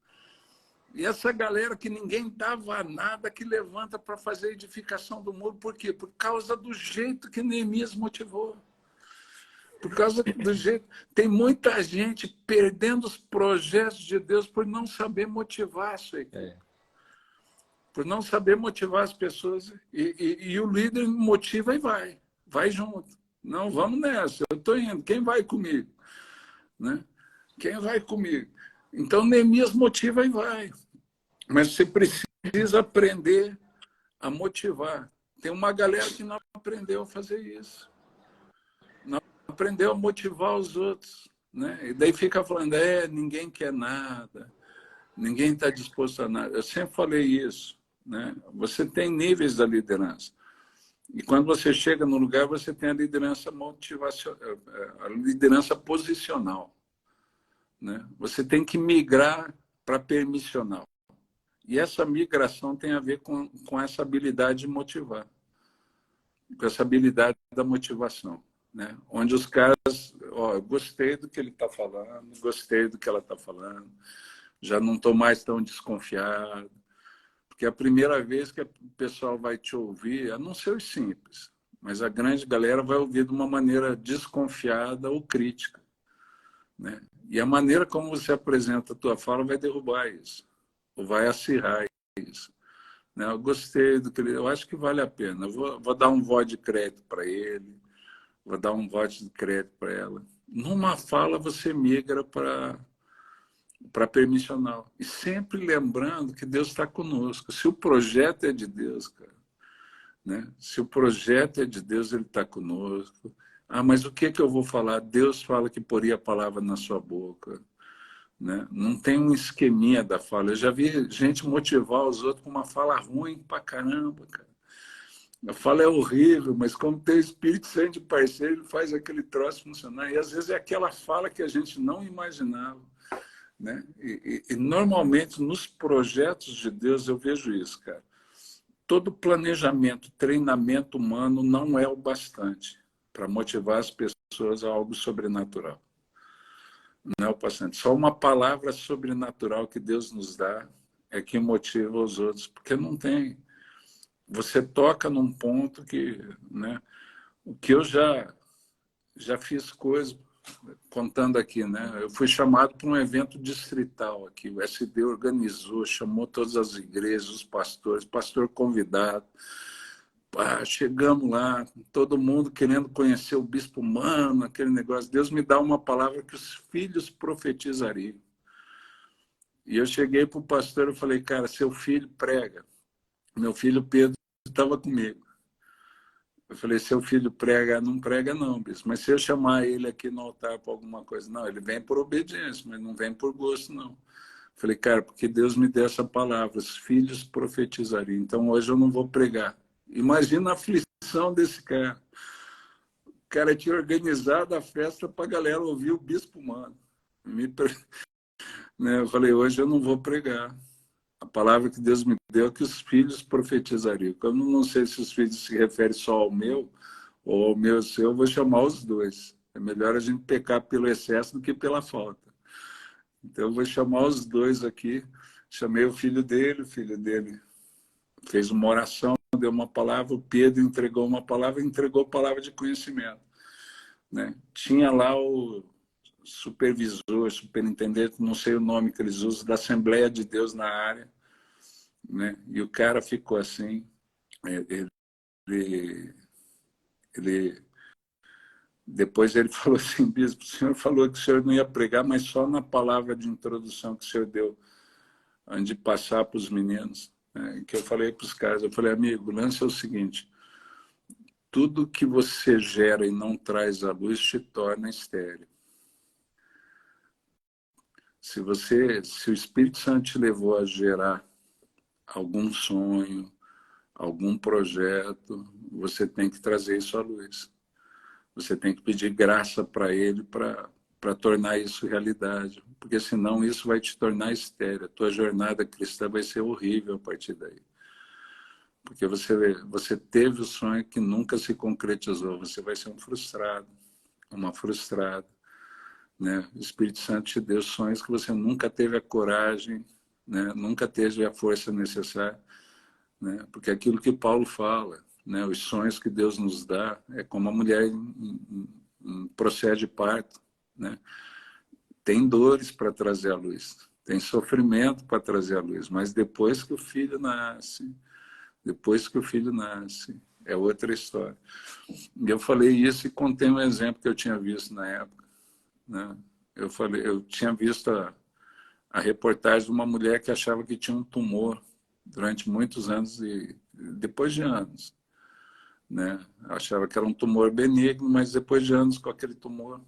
E essa galera que ninguém dava nada, que levanta para fazer a edificação do muro. Por quê? Por causa do jeito que Neemias motivou. Por causa do jeito... Tem muita gente perdendo os projetos de Deus por não saber motivar a sua equipe. Por não saber motivar as pessoas. E o líder motiva e vai. Vai junto. Não, vamos nessa, eu estou indo. Quem vai comigo? Né? Quem vai comigo? Então, Neemias motiva e vai. Mas você precisa aprender a motivar. Tem uma galera que não aprendeu a fazer isso. Não aprendeu a motivar os outros. Né? E daí fica falando, ninguém quer nada, ninguém está disposto a nada. Eu sempre falei isso. Né? Você tem níveis da liderança. E quando você chega no lugar, você tem a liderança motivacional, a liderança posicional. Né? Você tem que migrar para permissional. E essa migração tem a ver com essa habilidade de motivar, com essa habilidade da motivação. Né? Onde os caras, eu gostei do que ele está falando, gostei do que ela está falando, já não estou mais tão desconfiado. Porque é a primeira vez que o pessoal vai te ouvir, a não ser os simples, mas a grande galera vai ouvir de uma maneira desconfiada ou crítica. Né? E a maneira como você apresenta a tua fala vai derrubar isso, ou vai acirrar isso. Né? Eu gostei do que ele... Eu acho que vale a pena. Eu vou dar um voto de crédito para ele, vou dar um voto de crédito para ela. Numa fala, você migra para permissional. E sempre lembrando que Deus está conosco. Se o projeto é de Deus, cara, né? Se o projeto é de Deus, ele está conosco. Ah, mas o que eu vou falar? Deus fala que poria a palavra na sua boca. Né? Não tem um esqueminha da fala. Eu já vi gente motivar os outros com uma fala ruim pra caramba, cara. A fala é horrível, mas como tem o Espírito Santo de parceiro, ele faz aquele troço funcionar. E às vezes é aquela fala que a gente não imaginava. Né? E normalmente nos projetos de Deus eu vejo isso, cara. Todo planejamento, treinamento humano não é o bastante para motivar as pessoas a algo sobrenatural. Não é o bastante. Só uma palavra sobrenatural que Deus nos dá é que motiva os outros, porque não tem. Você toca num ponto que, né, o que eu já fiz coisas. Contando aqui, né? Eu fui chamado para um evento distrital aqui. O SD organizou, chamou todas as igrejas, os pastores, pastor convidado. Pá, chegamos lá, todo mundo querendo conhecer o bispo humano, aquele negócio. Deus me dá uma palavra que os filhos profetizariam. E eu cheguei para o pastor e falei, cara, seu filho prega. Meu filho Pedro estava comigo. Eu falei, seu filho prega? Não prega não, bispo. Mas se eu chamar ele aqui no altar para alguma coisa? Não, ele vem por obediência, mas não vem por gosto, não. Eu falei, cara, porque Deus me deu essa palavra, os filhos profetizariam. Então hoje eu não vou pregar. Imagina a aflição desse cara. O cara tinha organizado a festa para a galera ouvir o bispo humano. Né? Eu falei, hoje eu não vou pregar. A palavra que Deus me deu é que os filhos profetizariam. Eu não sei se os filhos se referem só ao meu ou ao meu seu, eu vou chamar os dois. É melhor a gente pecar pelo excesso do que pela falta. Então eu vou chamar os dois aqui. Chamei o filho dele fez uma oração, deu uma palavra, o Pedro entregou uma palavra, entregou palavra de conhecimento. Né? Tinha lá o supervisor, superintendente, não sei o nome que eles usam, da Assembleia de Deus na área, né? E o cara ficou assim, ele, depois ele falou assim, bispo, o senhor falou que o senhor não ia pregar, mas só na palavra de introdução que o senhor deu, antes de passar para os meninos, né? Que eu falei para os caras, eu falei, amigo, o lance é o seguinte, tudo que você gera e não traz à luz te torna estéril. Se o Espírito Santo te levou a gerar algum sonho, algum projeto, você tem que trazer isso à luz. Você tem que pedir graça para ele para tornar isso realidade. Porque senão isso vai te tornar estéril. A tua jornada cristã vai ser horrível a partir daí. Porque você teve o sonho que nunca se concretizou. Você vai ser um frustrado, uma frustrada. Né? O Espírito Santo te deu sonhos que você nunca teve a coragem, né? Nunca teve a força necessária, né? Porque aquilo que Paulo fala, né? Os sonhos que Deus nos dá é como a mulher em processo de parto, né? Tem dores para trazer a luz, tem sofrimento para trazer a luz, mas depois que o filho nasce, é outra história. E eu falei isso e contei um exemplo que eu tinha visto na época. Né? Eu tinha visto a reportagem de uma mulher que achava que tinha um tumor durante muitos anos e depois de anos, né? Achava que era um tumor benigno, mas depois de anos com aquele tumor,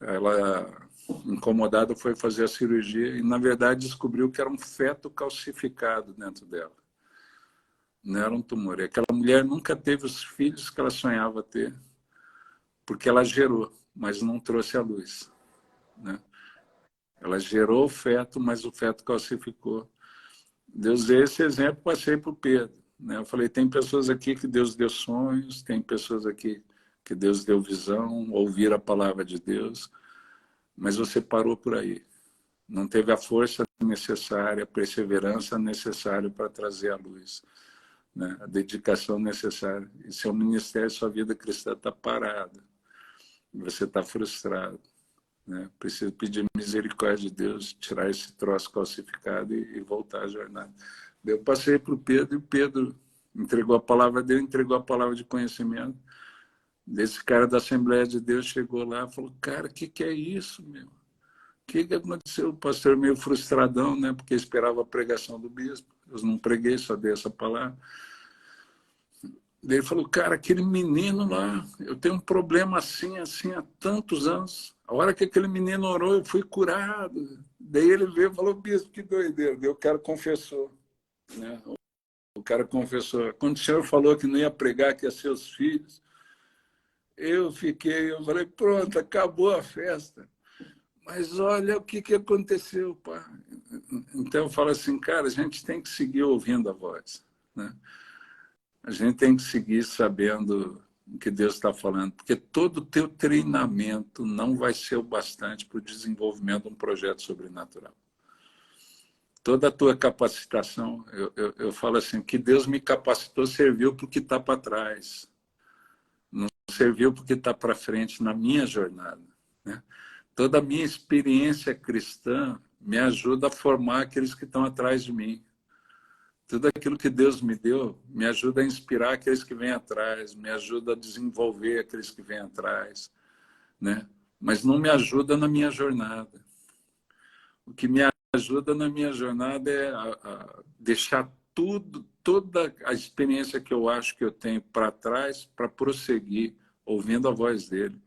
ela, incomodada, foi fazer a cirurgia e na verdade descobriu que era um feto calcificado dentro dela. Não era um tumor. E aquela mulher nunca teve os filhos que ela sonhava ter, porque ela gerou, mas não trouxe à luz. Né? Ela gerou o feto, mas o feto calcificou. Deus deu esse exemplo, passei para o Pedro. Né? Eu falei, tem pessoas aqui que Deus deu sonhos, tem pessoas aqui que Deus deu visão, ouvir a palavra de Deus, mas você parou por aí. Não teve a força necessária, a perseverança necessária para trazer a luz. Né? A dedicação necessária. E seu ministério, sua vida cristã está parada. Você está frustrado. Né? Preciso pedir misericórdia de Deus, tirar esse troço calcificado e voltar à jornada. Eu passei para o Pedro e o Pedro entregou a palavra dele, entregou a palavra de conhecimento. Desse cara da Assembleia de Deus chegou lá e falou, cara, o que é isso, meu? O que aconteceu? O pastor meio frustradão, né? Porque esperava a pregação do bispo. Eu não preguei, só dei essa palavra. Daí ele falou, cara, aquele menino lá, eu tenho um problema assim, assim, há tantos anos. A hora que aquele menino orou, eu fui curado. Daí ele veio e falou, bispo, que doideira. Daí o cara confessou. Né? O cara confessou. Quando o senhor falou que não ia pregar, que ia ser os filhos, eu falei, pronto, acabou a festa. Mas olha o que aconteceu, pá. Então eu falo assim, cara, a gente tem que seguir ouvindo a voz. Né? A gente tem que seguir sabendo o que Deus está falando, porque todo o teu treinamento não vai ser o bastante para o desenvolvimento de um projeto sobrenatural. Toda a tua capacitação, eu falo assim, que Deus me capacitou, serviu para o que está para trás. Não serviu para o que está para frente na minha jornada. Né? Toda a minha experiência cristã me ajuda a formar aqueles que estão atrás de mim. Tudo aquilo que Deus me deu me ajuda a inspirar aqueles que vêm atrás, me ajuda a desenvolver aqueles que vêm atrás, né? Mas não me ajuda na minha jornada. O que me ajuda na minha jornada é a deixar tudo, toda a experiência que eu acho que eu tenho para trás, para prosseguir, ouvindo a voz dele,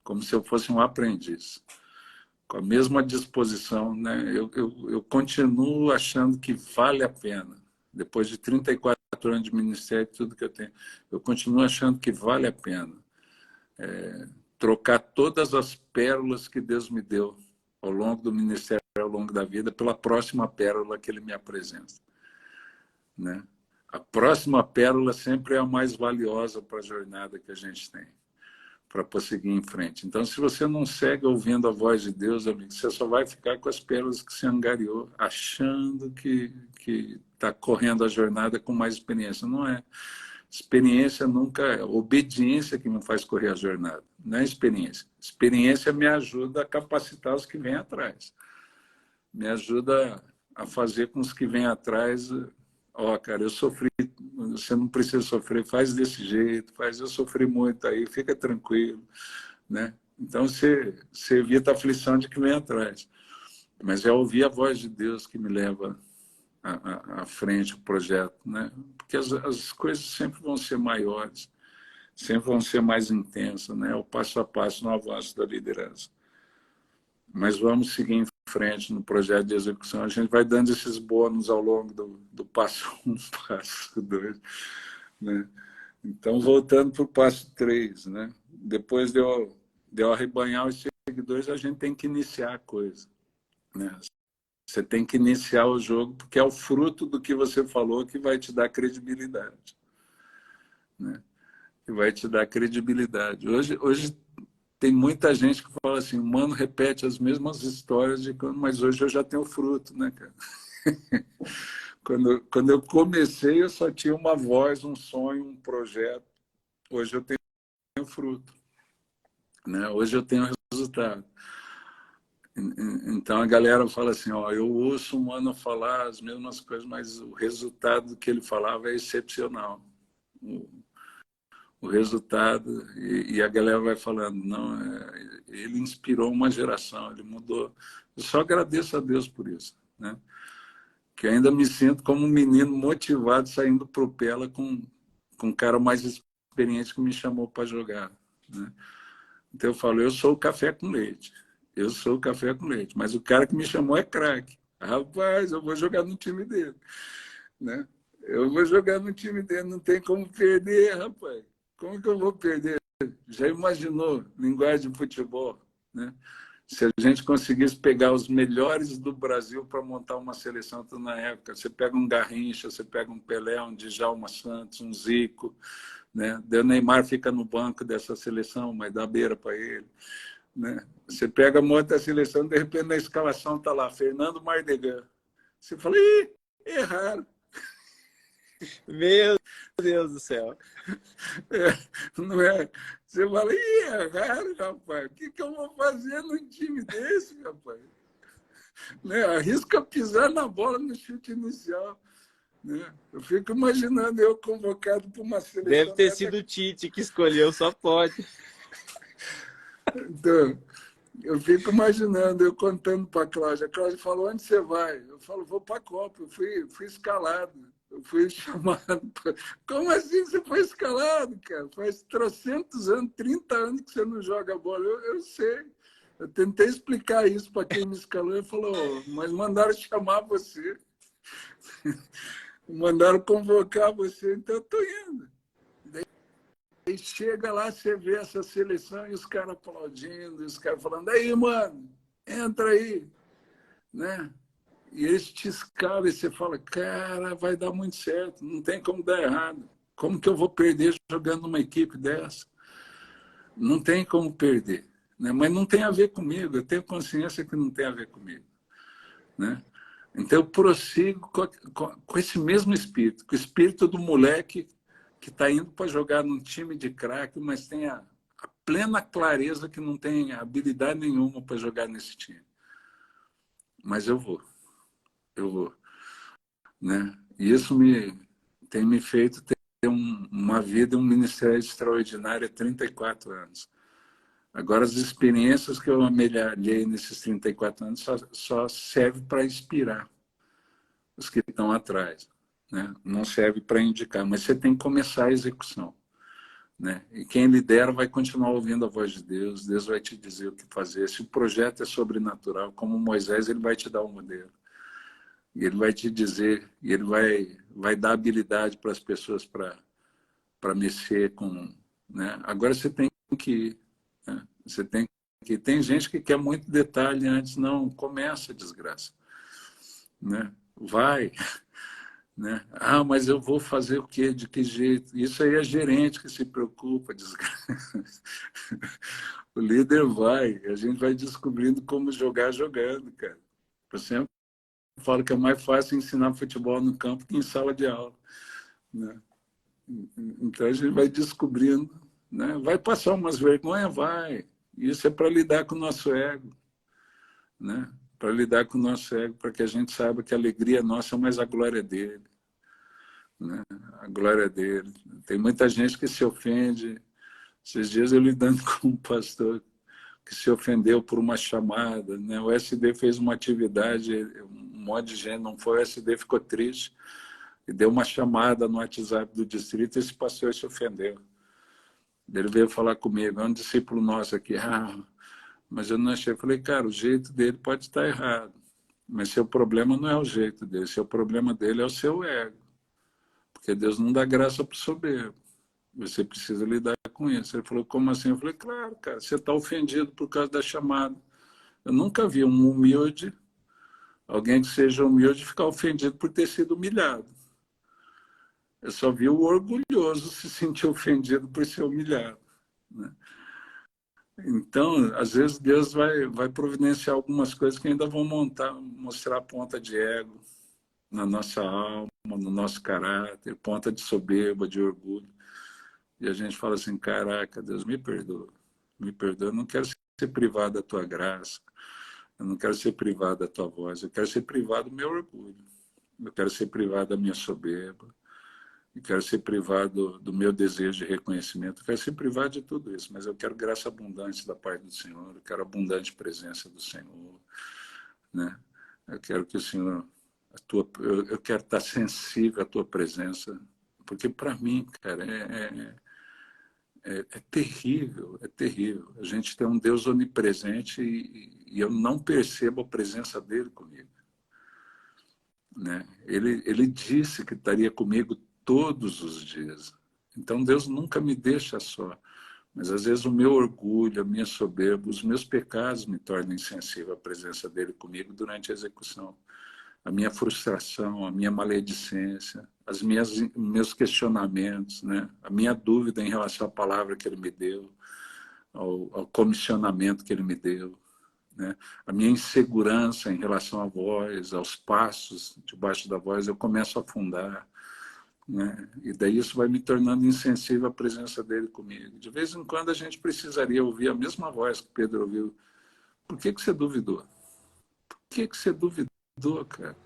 como se eu fosse um aprendiz. Com a mesma disposição, né? Eu continuo achando que vale a pena. Depois de 34 anos de ministério, tudo que eu tenho, eu continuo achando que vale a pena trocar todas as pérolas que Deus me deu ao longo do ministério, ao longo da vida, pela próxima pérola que ele me apresenta, né? A próxima pérola sempre é a mais valiosa para a jornada que a gente tem, para prosseguir em frente. Então, se você não segue ouvindo a voz de Deus, amigo, você só vai ficar com as pérolas que você angariou, achando que está correndo a jornada com mais experiência. Não é. Experiência nunca é. Obediência que me faz correr a jornada, não é experiência. Experiência me ajuda a capacitar os que vêm atrás. Me ajuda a fazer com os que vêm atrás... Ó, cara, eu sofri, você não precisa sofrer, faz desse jeito, eu sofri muito aí, fica tranquilo, né? Então, você evita a aflição de que vem atrás. Mas é ouvir a voz de Deus que me leva à frente, o projeto, né? Porque as coisas sempre vão ser maiores, sempre vão ser mais intensas, né? O passo a passo no avanço da liderança. Mas vamos seguir em frente no projeto de execução. A gente vai dando esses bônus ao longo do passo 1, passo 2. Né? Então, voltando para o passo 3, né? Depois de eu arrebanhar os seguidores, a gente tem que iniciar a coisa. Né? Você tem que iniciar o jogo, porque é o fruto do que você falou que vai te dar credibilidade. Né? Que vai te dar credibilidade. Hoje tem muita gente que fala assim, mano, repete as mesmas histórias, mas hoje eu já tenho fruto, né, cara? Quando eu comecei, eu só tinha uma voz, um sonho, um projeto. Hoje eu tenho fruto, né? Hoje eu tenho resultado. Então a galera fala assim, ó, eu ouço um mano falar as mesmas coisas, mas o resultado que ele falava é excepcional. O resultado, e a galera vai falando, não, ele inspirou uma geração, ele mudou. Eu só agradeço a Deus por isso, né? Que ainda me sinto como um menino motivado saindo pro Pela com um cara mais experiente que me chamou para jogar, né? Então eu falo, eu sou o café com leite, eu sou o café com leite, mas o cara que me chamou é craque. Rapaz, eu vou jogar no time dele, né? Eu vou jogar no time dele, não tem como perder, rapaz. Como que eu vou perder? Já imaginou linguagem de futebol, né? Se a gente conseguisse pegar os melhores do Brasil para montar uma seleção na época, você pega um Garrincha, você pega um Pelé, um Djalma Santos, um Zico, né? O Neymar fica no banco dessa seleção, mas dá beira para ele, né? Você pega, monta a seleção, de repente na escalação está lá, Fernando Mardegan. Você fala, ih, erraram. Meu Deus do céu. Não é? Você fala, ih, erraram, rapaz. O que eu vou fazer num time desse, rapaz? Né? Arrisca pisar na bola no chute inicial. Né? Eu fico imaginando eu convocado para uma Deve seleção ter dessa. sido o Tite que escolheu, só pode. Então, eu fico imaginando, eu contando para a Cláudia. A Cláudia falou, onde você vai? Eu falo, vou para a Copa. Eu fui escalado. Eu fui chamado. Como assim você foi escalado, cara? Faz 300 anos, 30 anos que você não joga bola. Eu sei. Eu tentei explicar isso para quem me escalou. Ele falou, mas mandaram chamar você. Mandaram convocar você, então eu estou indo. Daí chega lá, você vê essa seleção e os caras aplaudindo, e os caras falando, aí, mano, entra aí. Né? E eles te escalam e você fala, cara, vai dar muito certo, não tem como dar errado. Como que eu vou perder jogando numa equipe dessa? Não tem como perder. Né? Mas não tem a ver comigo, eu tenho consciência que não tem a ver comigo. Né? Então eu prossigo com esse mesmo espírito, com o espírito do moleque que está indo para jogar num time de craque, mas tem a plena clareza que não tem habilidade nenhuma para jogar nesse time. Mas eu vou. Né? E isso tem me feito ter uma vida, um ministério extraordinário há 34 anos. Agora, as experiências que eu amelhei nesses 34 anos só serve para inspirar os que estão atrás, né? Não serve para indicar, mas você tem que começar a execução, né? E quem lidera vai continuar ouvindo a voz de Deus, Deus vai te dizer o que fazer. Se o projeto é sobrenatural, como Moisés, ele vai te dar um modelo. E ele vai te dizer, e ele vai dar habilidade para as pessoas para mexer com, né? Agora você tem que ir, né? Você tem que, tem gente que quer muito detalhe antes, não, começa a desgraça, né? Vai, né? Ah, mas eu vou fazer o quê? De que jeito? Isso aí é gerente que se preocupa, desgraça. O líder vai, a gente vai descobrindo como jogar jogando, cara. Eu sempre falo que é mais fácil ensinar futebol no campo que em sala de aula, né? Então a gente vai descobrindo, né? Vai passar umas vergonhas, vai. Isso é para lidar com o nosso ego, né? Para lidar com o nosso ego, para que a gente saiba que a alegria é nossa, mas a glória é dele, né? A glória é dele. Tem muita gente que se ofende. Esses dias eu lidando com um pastor que se ofendeu por uma chamada, né? O SD fez uma atividade, um monte de gente não foi, o SD ficou triste e deu uma chamada no WhatsApp do distrito e esse pastor se ofendeu. Ele veio falar comigo, é um discípulo nosso aqui. Ah, mas eu não achei. Eu falei, cara, o jeito dele pode estar errado, mas seu problema não é o jeito dele, seu problema dele é o seu ego, porque Deus não dá graça para o soberbo. Você precisa lidar com isso. Ele falou, como assim? Eu falei, claro, cara, você está ofendido por causa da chamada. Eu nunca vi um humilde, alguém que seja humilde, ficar ofendido por ter sido humilhado. Eu só vi o orgulhoso se sentir ofendido por ser humilhado, né? Então, às vezes, Deus vai providenciar algumas coisas que ainda vão mostrar ponta de ego na nossa alma, no nosso caráter, ponta de soberba, de orgulho. E a gente fala assim, caraca, Deus, me perdoa. Me perdoa, eu não quero ser privado da tua graça, eu não quero ser privado da tua voz, eu quero ser privado do meu orgulho, eu quero ser privado da minha soberba, eu quero ser privado do meu desejo de reconhecimento, eu quero ser privado de tudo isso, mas eu quero graça abundante da parte do Senhor, eu quero abundante presença do Senhor, né? Eu quero que o Senhor, eu quero estar sensível à tua presença, porque para mim, cara, é terrível, é terrível. A gente tem um Deus onipresente e eu não percebo a presença dele comigo, né? Ele disse que estaria comigo todos os dias. Então Deus nunca me deixa só. Mas às vezes o meu orgulho, a minha soberba, os meus pecados me tornam insensível à presença dele comigo durante a execução. A minha frustração, a minha maledicência, meus questionamentos, né? A minha dúvida em relação à palavra que ele me deu, ao comissionamento que ele me deu, né? A minha insegurança em relação à voz, aos passos debaixo da voz, eu começo a afundar, né? E daí isso vai me tornando insensível à presença dele comigo. De vez em quando a gente precisaria ouvir a mesma voz que Pedro ouviu. Por que você duvidou? Por que você duvidou, cara?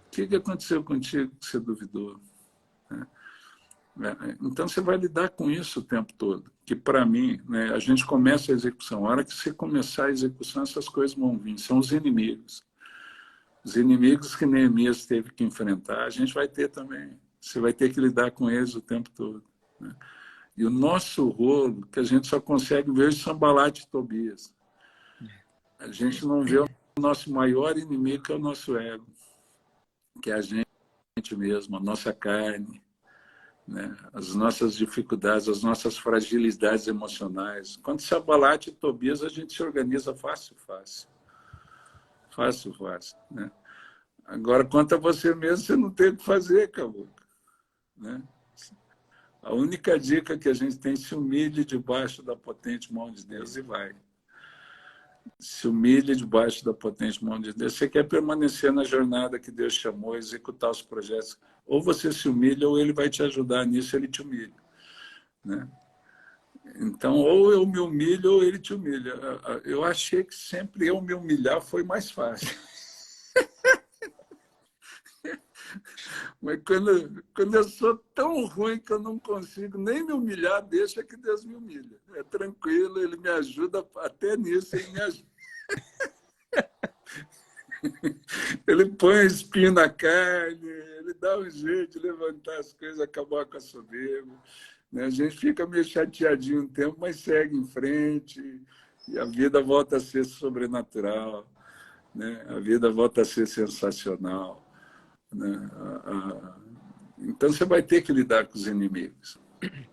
O que aconteceu contigo que você duvidou? Então você vai lidar com isso o tempo todo. Que para mim, né, a gente começa a execução. A hora que você começar a execução, essas coisas vão vir. São os inimigos. Os inimigos que Neemias teve que enfrentar, a gente vai ter também. Você vai ter que lidar com eles o tempo todo, né? E o nosso rolo, que a gente só consegue ver de Sambalat e Tobias. A gente não vê o nosso maior inimigo, que é o nosso ego, que é a gente mesmo, a nossa carne, né? As nossas dificuldades, as nossas fragilidades emocionais. Quando se Sambalat e Tobias, a gente se organiza fácil, fácil. Fácil, fácil, né? Agora, quanto a você mesmo, você não tem o que fazer, caboclo, né? A única dica que a gente tem, se humilhe debaixo da potente mão de Deus e vai. Se humilhe debaixo da potente mão de Deus. Você quer permanecer na jornada que Deus chamou, executar os projetos. Ou você se humilha, ou ele vai te ajudar nisso, ele te humilha, né? Então, ou eu me humilho, ou ele te humilha. Eu achei que sempre eu me humilhar foi mais fácil. Mas quando eu sou tão ruim que eu não consigo nem me humilhar, deixa que Deus me humilha. É tranquilo, ele me ajuda, até nisso ele me ajuda. Ele põe espinho na carne, ele dá um jeito de levantar as coisas, acabar com a soberba. Né? A gente fica meio chateadinho um tempo, mas segue em frente e a vida volta a ser sobrenatural, né? A vida volta a ser sensacional. Né? Então você vai ter que lidar com os inimigos.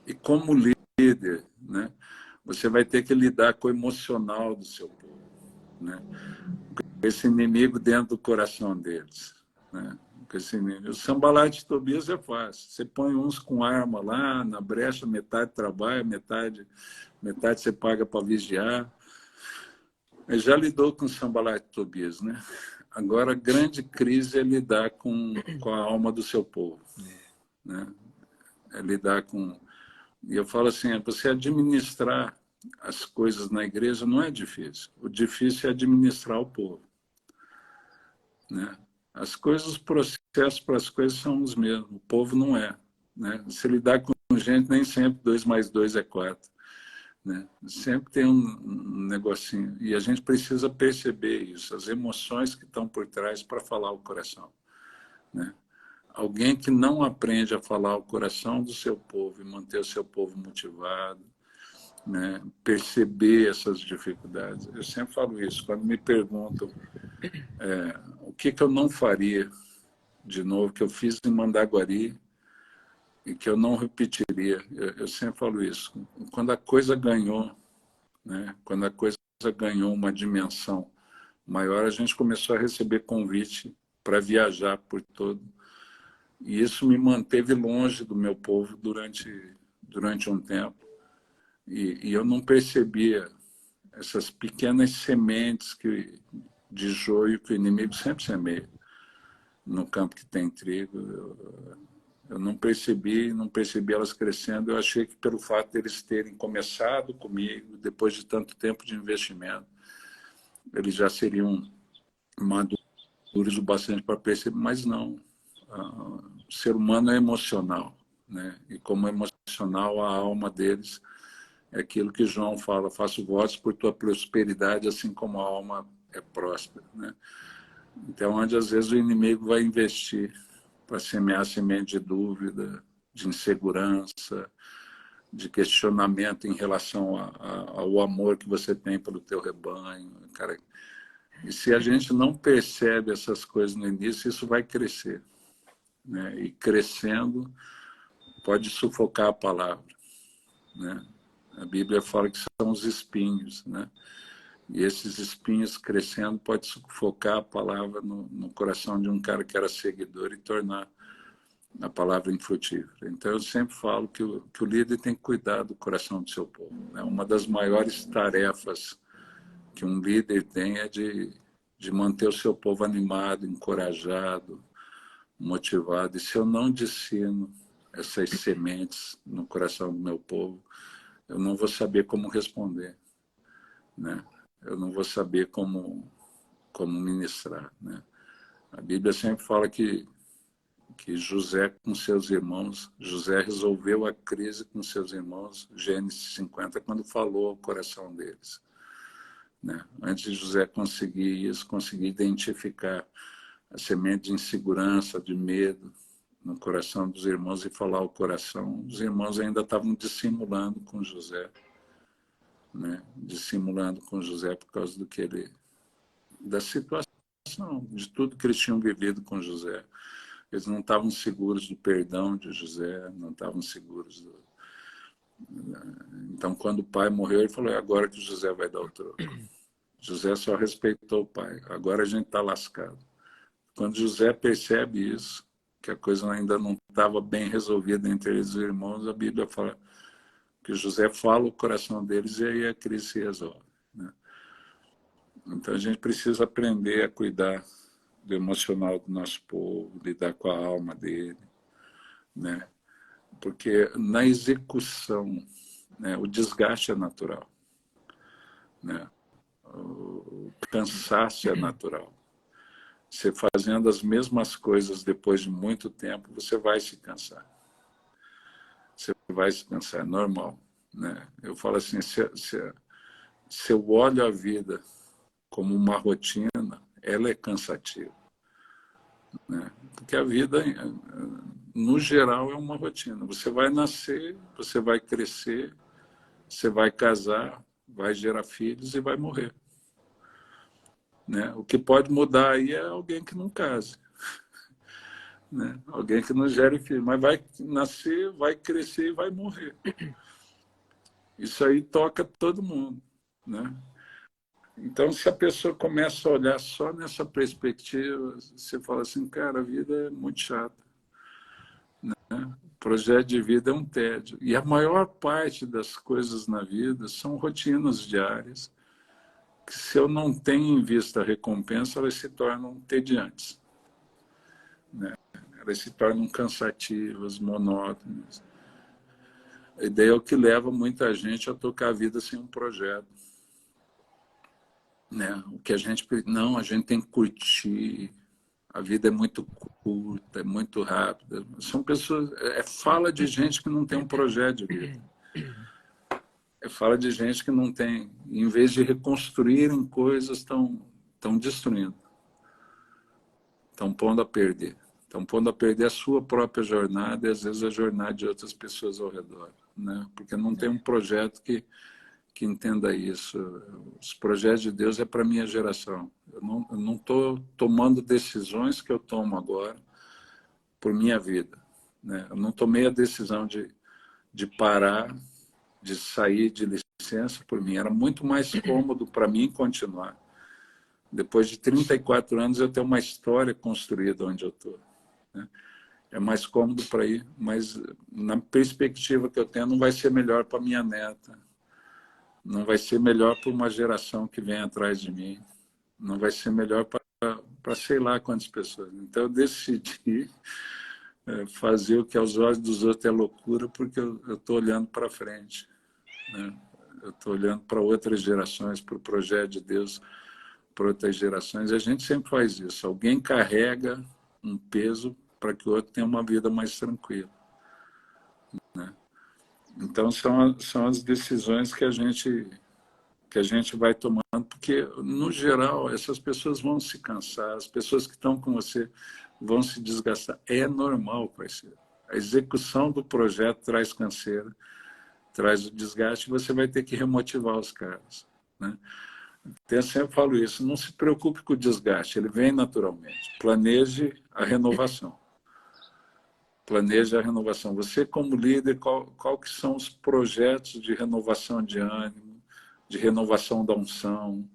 E como líder, né? Você vai ter que lidar com o emocional do seu povo, né? Esse inimigo dentro do coração deles, né? Esse inimigo. O Sambalat de Tobias é fácil. Você põe uns com arma lá na brecha, metade trabalha, metade você paga para vigiar. Mas já lidou com o Sambalat de Tobias, né? Agora a grande crise é lidar com a alma do seu povo, né? É lidar com... E eu falo assim, você administrar as coisas na igreja não é difícil. O difícil é administrar o povo, né? As coisas, os processos para as coisas são os mesmos. O povo não é, né? Se lidar com gente, nem sempre 2 mais 2 é 4. Né? Sempre tem um negocinho. E a gente precisa perceber isso, as emoções que estão por trás para falar o coração. Né? Alguém que não aprende a falar o coração do seu povo e manter o seu povo motivado, né? Perceber essas dificuldades. Eu sempre falo isso, quando me perguntam o que eu não faria de novo, que eu fiz em Mandaguari e que eu não repetiria. Eu sempre falo isso. Quando a coisa ganhou, né? Quando a coisa ganhou uma dimensão maior, a gente começou a receber convite para viajar por todo. E isso me manteve longe do meu povo durante um tempo. E eu não percebia essas pequenas sementes de joio que o inimigo sempre semeia no campo que tem trigo. Eu não percebi elas crescendo. Eu achei que pelo fato de eles terem começado comigo, depois de tanto tempo de investimento, eles já seriam maduros o bastante para perceber, mas não. O ser humano é emocional, né? E como é emocional, a alma deles é aquilo que João fala, faço votos por tua prosperidade, assim como a alma é próspera, né? Então, onde às vezes o inimigo vai investir para semear semente de dúvida, de insegurança, de questionamento em relação ao amor que você tem pelo teu rebanho, cara. E se a gente não percebe essas coisas no início, isso vai crescer, né? E crescendo pode sufocar a palavra, né? A Bíblia fala que são os espinhos, né? E esses espinhos crescendo pode sufocar a palavra no coração de um cara que era seguidor e tornar a palavra infrutífera. Então eu sempre falo que o líder tem que cuidar do coração do seu povo, né? Uma das maiores tarefas que um líder tem é de manter o seu povo animado, encorajado, motivado. E se eu não ensino essas sementes no coração do meu povo, eu não vou saber como responder, né? Eu não vou saber como ministrar, né? A Bíblia sempre fala que José com seus irmãos, José resolveu a crise com seus irmãos, Gênesis 50, quando falou ao coração deles, né? Antes de José conseguir isso, conseguir identificar a semente de insegurança, de medo no coração dos irmãos e falar ao coração, os irmãos ainda estavam dissimulando com José, né? Dissimulando com José por causa da situação, de tudo que eles tinham vivido com José. Eles não estavam seguros do perdão de José, não estavam seguros do... Então, quando o pai morreu, ele falou, é agora que José vai dar o troco. José só respeitou o pai, agora a gente está lascado. Quando José percebe isso, que a coisa ainda não estava bem resolvida entre eles e os irmãos, a Bíblia fala que José fala o coração deles e aí a crise se resolve, né? Então a gente precisa aprender a cuidar do emocional do nosso povo, lidar com a alma dele, né? Porque na execução, né, o desgaste é natural, né? O cansaço é natural. Você fazendo as mesmas coisas depois de muito tempo, você vai se cansar. Você vai se cansar, é normal, né? Eu falo assim, se eu olho a vida como uma rotina, ela é cansativa, né? Porque a vida, no geral, é uma rotina. Você vai nascer, você vai crescer, você vai casar, vai gerar filhos e vai morrer, né? O que pode mudar aí é alguém que não case, né? Alguém que não gere filho, mas vai nascer, vai crescer e vai morrer. Isso aí toca todo mundo, né? Então, se a pessoa começa a olhar só nessa perspectiva, você fala assim, cara, a vida é muito chata, né? O projeto de vida é um tédio. E a maior parte das coisas na vida são rotinas diárias, que se eu não tenho em vista a recompensa, elas se tornam tediantes, né? Elas se tornam cansativas, monótonas. A ideia é o que leva muita gente a tocar a vida sem um projeto, né? O que a gente não, a gente tem que curtir, a vida é muito curta, é muito rápida. São pessoas, fala de gente que não tem um projeto de vida. Fala de gente que não tem, em vez de reconstruírem coisas, estão destruindo, estão pondo a perder. Estão pondo a perder a sua própria jornada e às vezes a jornada de outras pessoas ao redor, né? Porque não tem um projeto que entenda isso. Os projetos de Deus é para a minha geração. Eu não estou tomando decisões que eu tomo agora por minha vida, né? Eu não tomei a decisão de parar, de sair de licença por mim. Era muito mais cômodo para mim continuar. Depois de 34 anos, eu tenho uma história construída onde eu estou, né? É mais cômodo para ir, mas na perspectiva que eu tenho, não vai ser melhor para minha neta, não vai ser melhor para uma geração que vem atrás de mim, não vai ser melhor para sei lá quantas pessoas. Então eu decidi fazer o que aos olhos dos outros é loucura, porque eu estou olhando para frente, né? Eu estou olhando para outras gerações, para o projeto de Deus, para outras gerações. A gente sempre faz isso. Alguém carrega um peso para que o outro tenha uma vida mais tranquila, né? Então são as decisões que a gente vai tomando, porque, no geral, essas pessoas vão se cansar, as pessoas que estão com você vão se desgastar. É normal, parceiro. A execução do projeto traz canseira, traz o desgaste, e você vai ter que remotivar os caras, né? Então, eu sempre falo isso, não se preocupe com o desgaste, ele vem naturalmente. Planeje a renovação. Planeje a renovação. Você, como líder, qual que são os projetos de renovação de ânimo, de renovação da unção,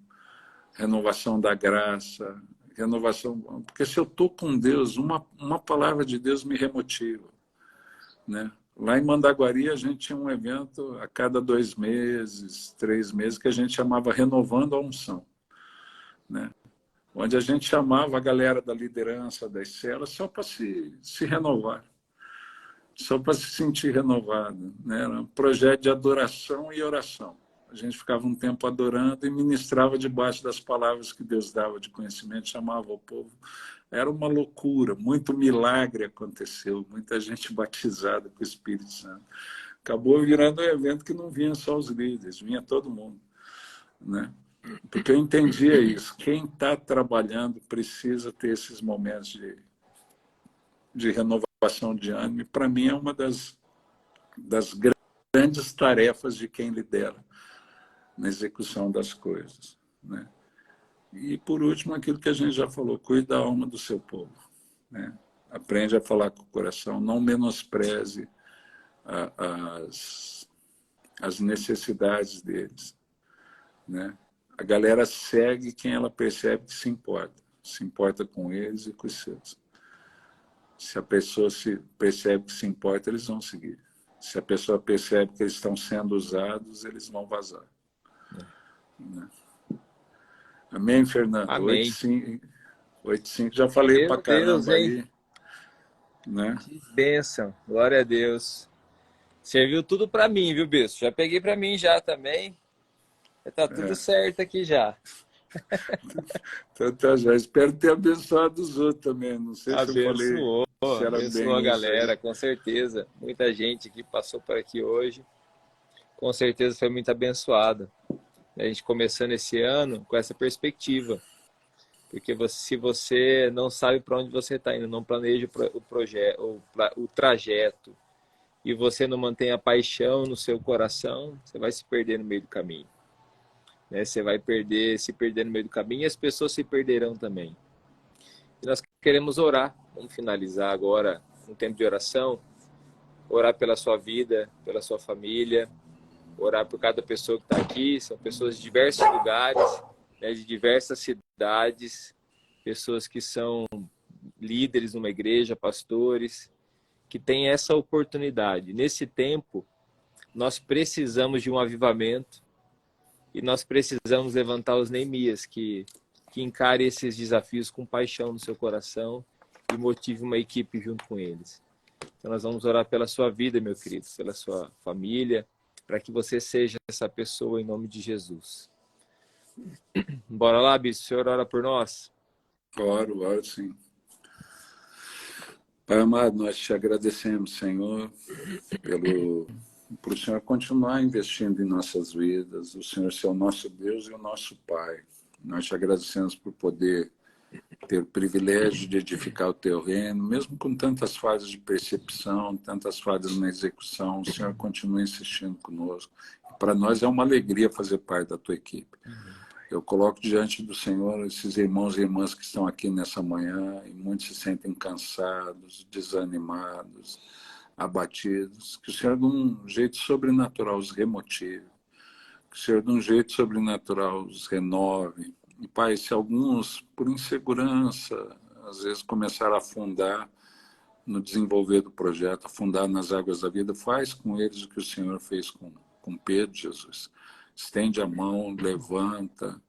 renovação da graça, renovação... Porque se eu estou com Deus, uma palavra de Deus me remotiva, né? Lá em Mandaguari, a gente tinha um evento a cada 2 meses, 3 meses, que a gente chamava Renovando a Unção, né? Onde a gente chamava a galera da liderança, das células, só para se renovar, só para se sentir renovado, né? Era um projeto de adoração e oração. A gente ficava um tempo adorando e ministrava debaixo das palavras que Deus dava de conhecimento, chamava o povo. Era uma loucura, muito milagre aconteceu, muita gente batizada com o Espírito Santo. Acabou virando um evento que não vinha só os líderes, vinha todo mundo, né? Porque eu entendia isso. Quem está trabalhando precisa ter esses momentos de renovação de ânimo. E, para mim, é uma das grandes tarefas de quem lidera na execução das coisas, né? E, por último, aquilo que a gente já falou, cuida da alma do seu povo, né? Aprende a falar com o coração, não menospreze as necessidades deles, né? A galera segue quem ela percebe que se importa com eles e com os seus. Se a pessoa percebe que se importa, eles vão seguir. Se a pessoa percebe que eles estão sendo usados, eles vão vazar, né? Amém, Fernando? Amém. 8,5, já falei pra Meu Deus, caramba hein? aí, né? Que bênção. Glória a Deus. Serviu tudo para mim, viu, Bispo? Já peguei para mim já também. Tá tudo certo aqui já. Então, tá, já espero ter abençoado os outros também. Não sei se eu falei Abençoou, se era abençoou a bem isso aí. galera, com certeza. Muita gente que passou por aqui hoje, com certeza foi muito abençoada. A gente começando esse ano com essa perspectiva. Porque se você não sabe para onde você está indo, não planeja o projeto, o trajeto, e você não mantém a paixão no seu coração, você vai se perder no meio do caminho. Né? Você vai se perder no meio do caminho e as pessoas se perderão também. E nós queremos orar. Vamos finalizar agora um tempo de oração. Orar pela sua vida, pela sua família. Orar por cada pessoa que está aqui. São pessoas de diversos lugares, né, de diversas cidades. Pessoas que são líderes numa igreja, pastores, que têm essa oportunidade. Nesse tempo, nós precisamos de um avivamento e nós precisamos levantar os Neemias, que encare esses desafios com paixão no seu coração e motive uma equipe junto com eles. Então nós vamos orar pela sua vida, meu querido, pela sua família, para que você seja essa pessoa em nome de Jesus. Bora lá, Bispo, o Senhor ora por nós? Oro sim. Pai amado, nós te agradecemos, Senhor, por o Senhor continuar investindo em nossas vidas, o Senhor ser o nosso Deus e o nosso Pai. Nós te agradecemos por poder ter o privilégio de edificar o teu reino, mesmo com tantas fases de percepção, tantas fases na execução, o Senhor continua insistindo conosco. Para nós é uma alegria fazer parte da tua equipe. Eu coloco diante do Senhor esses irmãos e irmãs que estão aqui nessa manhã, e muitos se sentem cansados, desanimados, abatidos. Que o Senhor, de um jeito sobrenatural, os remotive. Que o Senhor, de um jeito sobrenatural, os renove. E, Pai, se alguns, por insegurança, às vezes começaram a afundar no desenvolver do projeto, afundar nas águas da vida, faz com eles o que o Senhor fez com Pedro, Jesus. Estende a mão, levanta,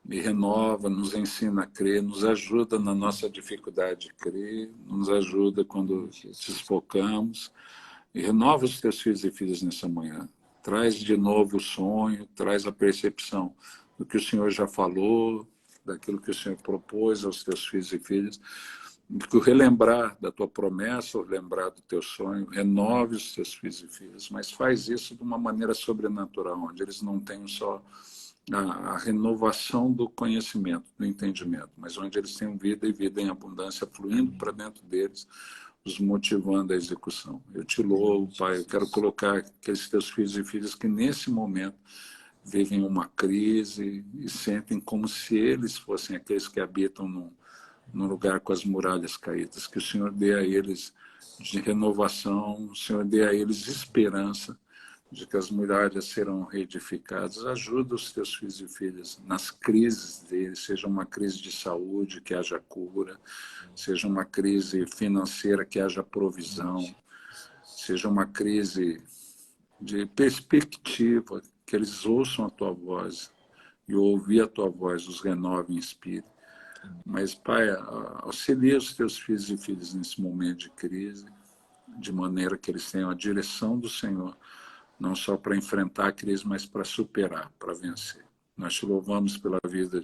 me renova, nos ensina a crer, nos ajuda na nossa dificuldade de crer, nos ajuda quando desfocamos, e renova os teus filhos e filhas nessa manhã. Traz de novo o sonho, traz a percepção do que o Senhor já falou, daquilo que o Senhor propôs aos teus filhos e filhas, que o relembrar da tua promessa, o lembrar do teu sonho, renove os teus filhos e filhas, mas faz isso de uma maneira sobrenatural, onde eles não tenham só a renovação do conhecimento, do entendimento, mas onde eles tenham vida e vida em abundância fluindo para dentro deles, os motivando à execução. Eu te louvo, Pai, eu quero colocar aqueles teus filhos e filhas que nesse momento vivem uma crise e sentem como se eles fossem aqueles que habitam num lugar com as muralhas caídas, que o Senhor dê a eles de renovação, o Senhor dê a eles esperança de que as muralhas serão reedificadas. Ajuda os teus filhos e filhas nas crises deles, seja uma crise de saúde, que haja cura, seja uma crise financeira, que haja provisão, seja uma crise de perspectiva, que eles ouçam a tua voz e ouvir a tua voz, os renove em espírito. Mas, Pai, auxilia os teus filhos e filhas nesse momento de crise, de maneira que eles tenham a direção do Senhor, não só para enfrentar a crise, mas para superar, para vencer. Nós te louvamos pela vida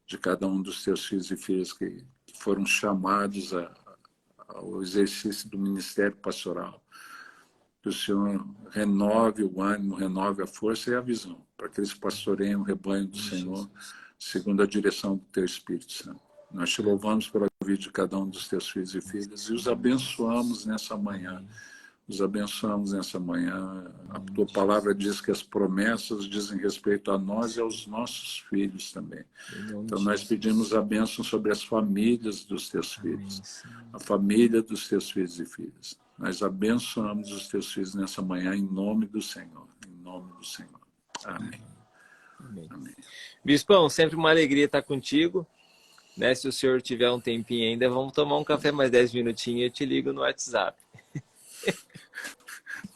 de cada um dos teus filhos e filhas que foram chamados ao exercício do ministério pastoral. Que o Senhor renove o ânimo, renove a força e a visão, para que eles pastoreiem o rebanho do Senhor, segundo a direção do teu Espírito Santo. Nós te louvamos pela vida de cada um dos teus filhos e filhas e os abençoamos nessa manhã. Os abençoamos nessa manhã. A tua palavra diz que as promessas dizem respeito a nós e aos nossos filhos também. Então nós pedimos a bênção sobre as famílias dos teus filhos, a família dos teus filhos e filhas. Nós abençoamos os teus filhos nessa manhã em nome do Senhor. Em nome do Senhor. Amém. Amém. Bispão, sempre uma alegria estar contigo. Né? Se o senhor tiver um tempinho ainda, vamos tomar um café mais 10 minutinhos e eu te ligo no WhatsApp.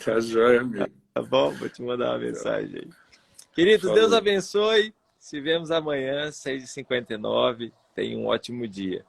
Tá joia, amigo. Tá bom? Vou te mandar uma mensagem aí. Queridos, Falou. Deus abençoe. Se vemos amanhã, 6h59. Tenha um ótimo dia.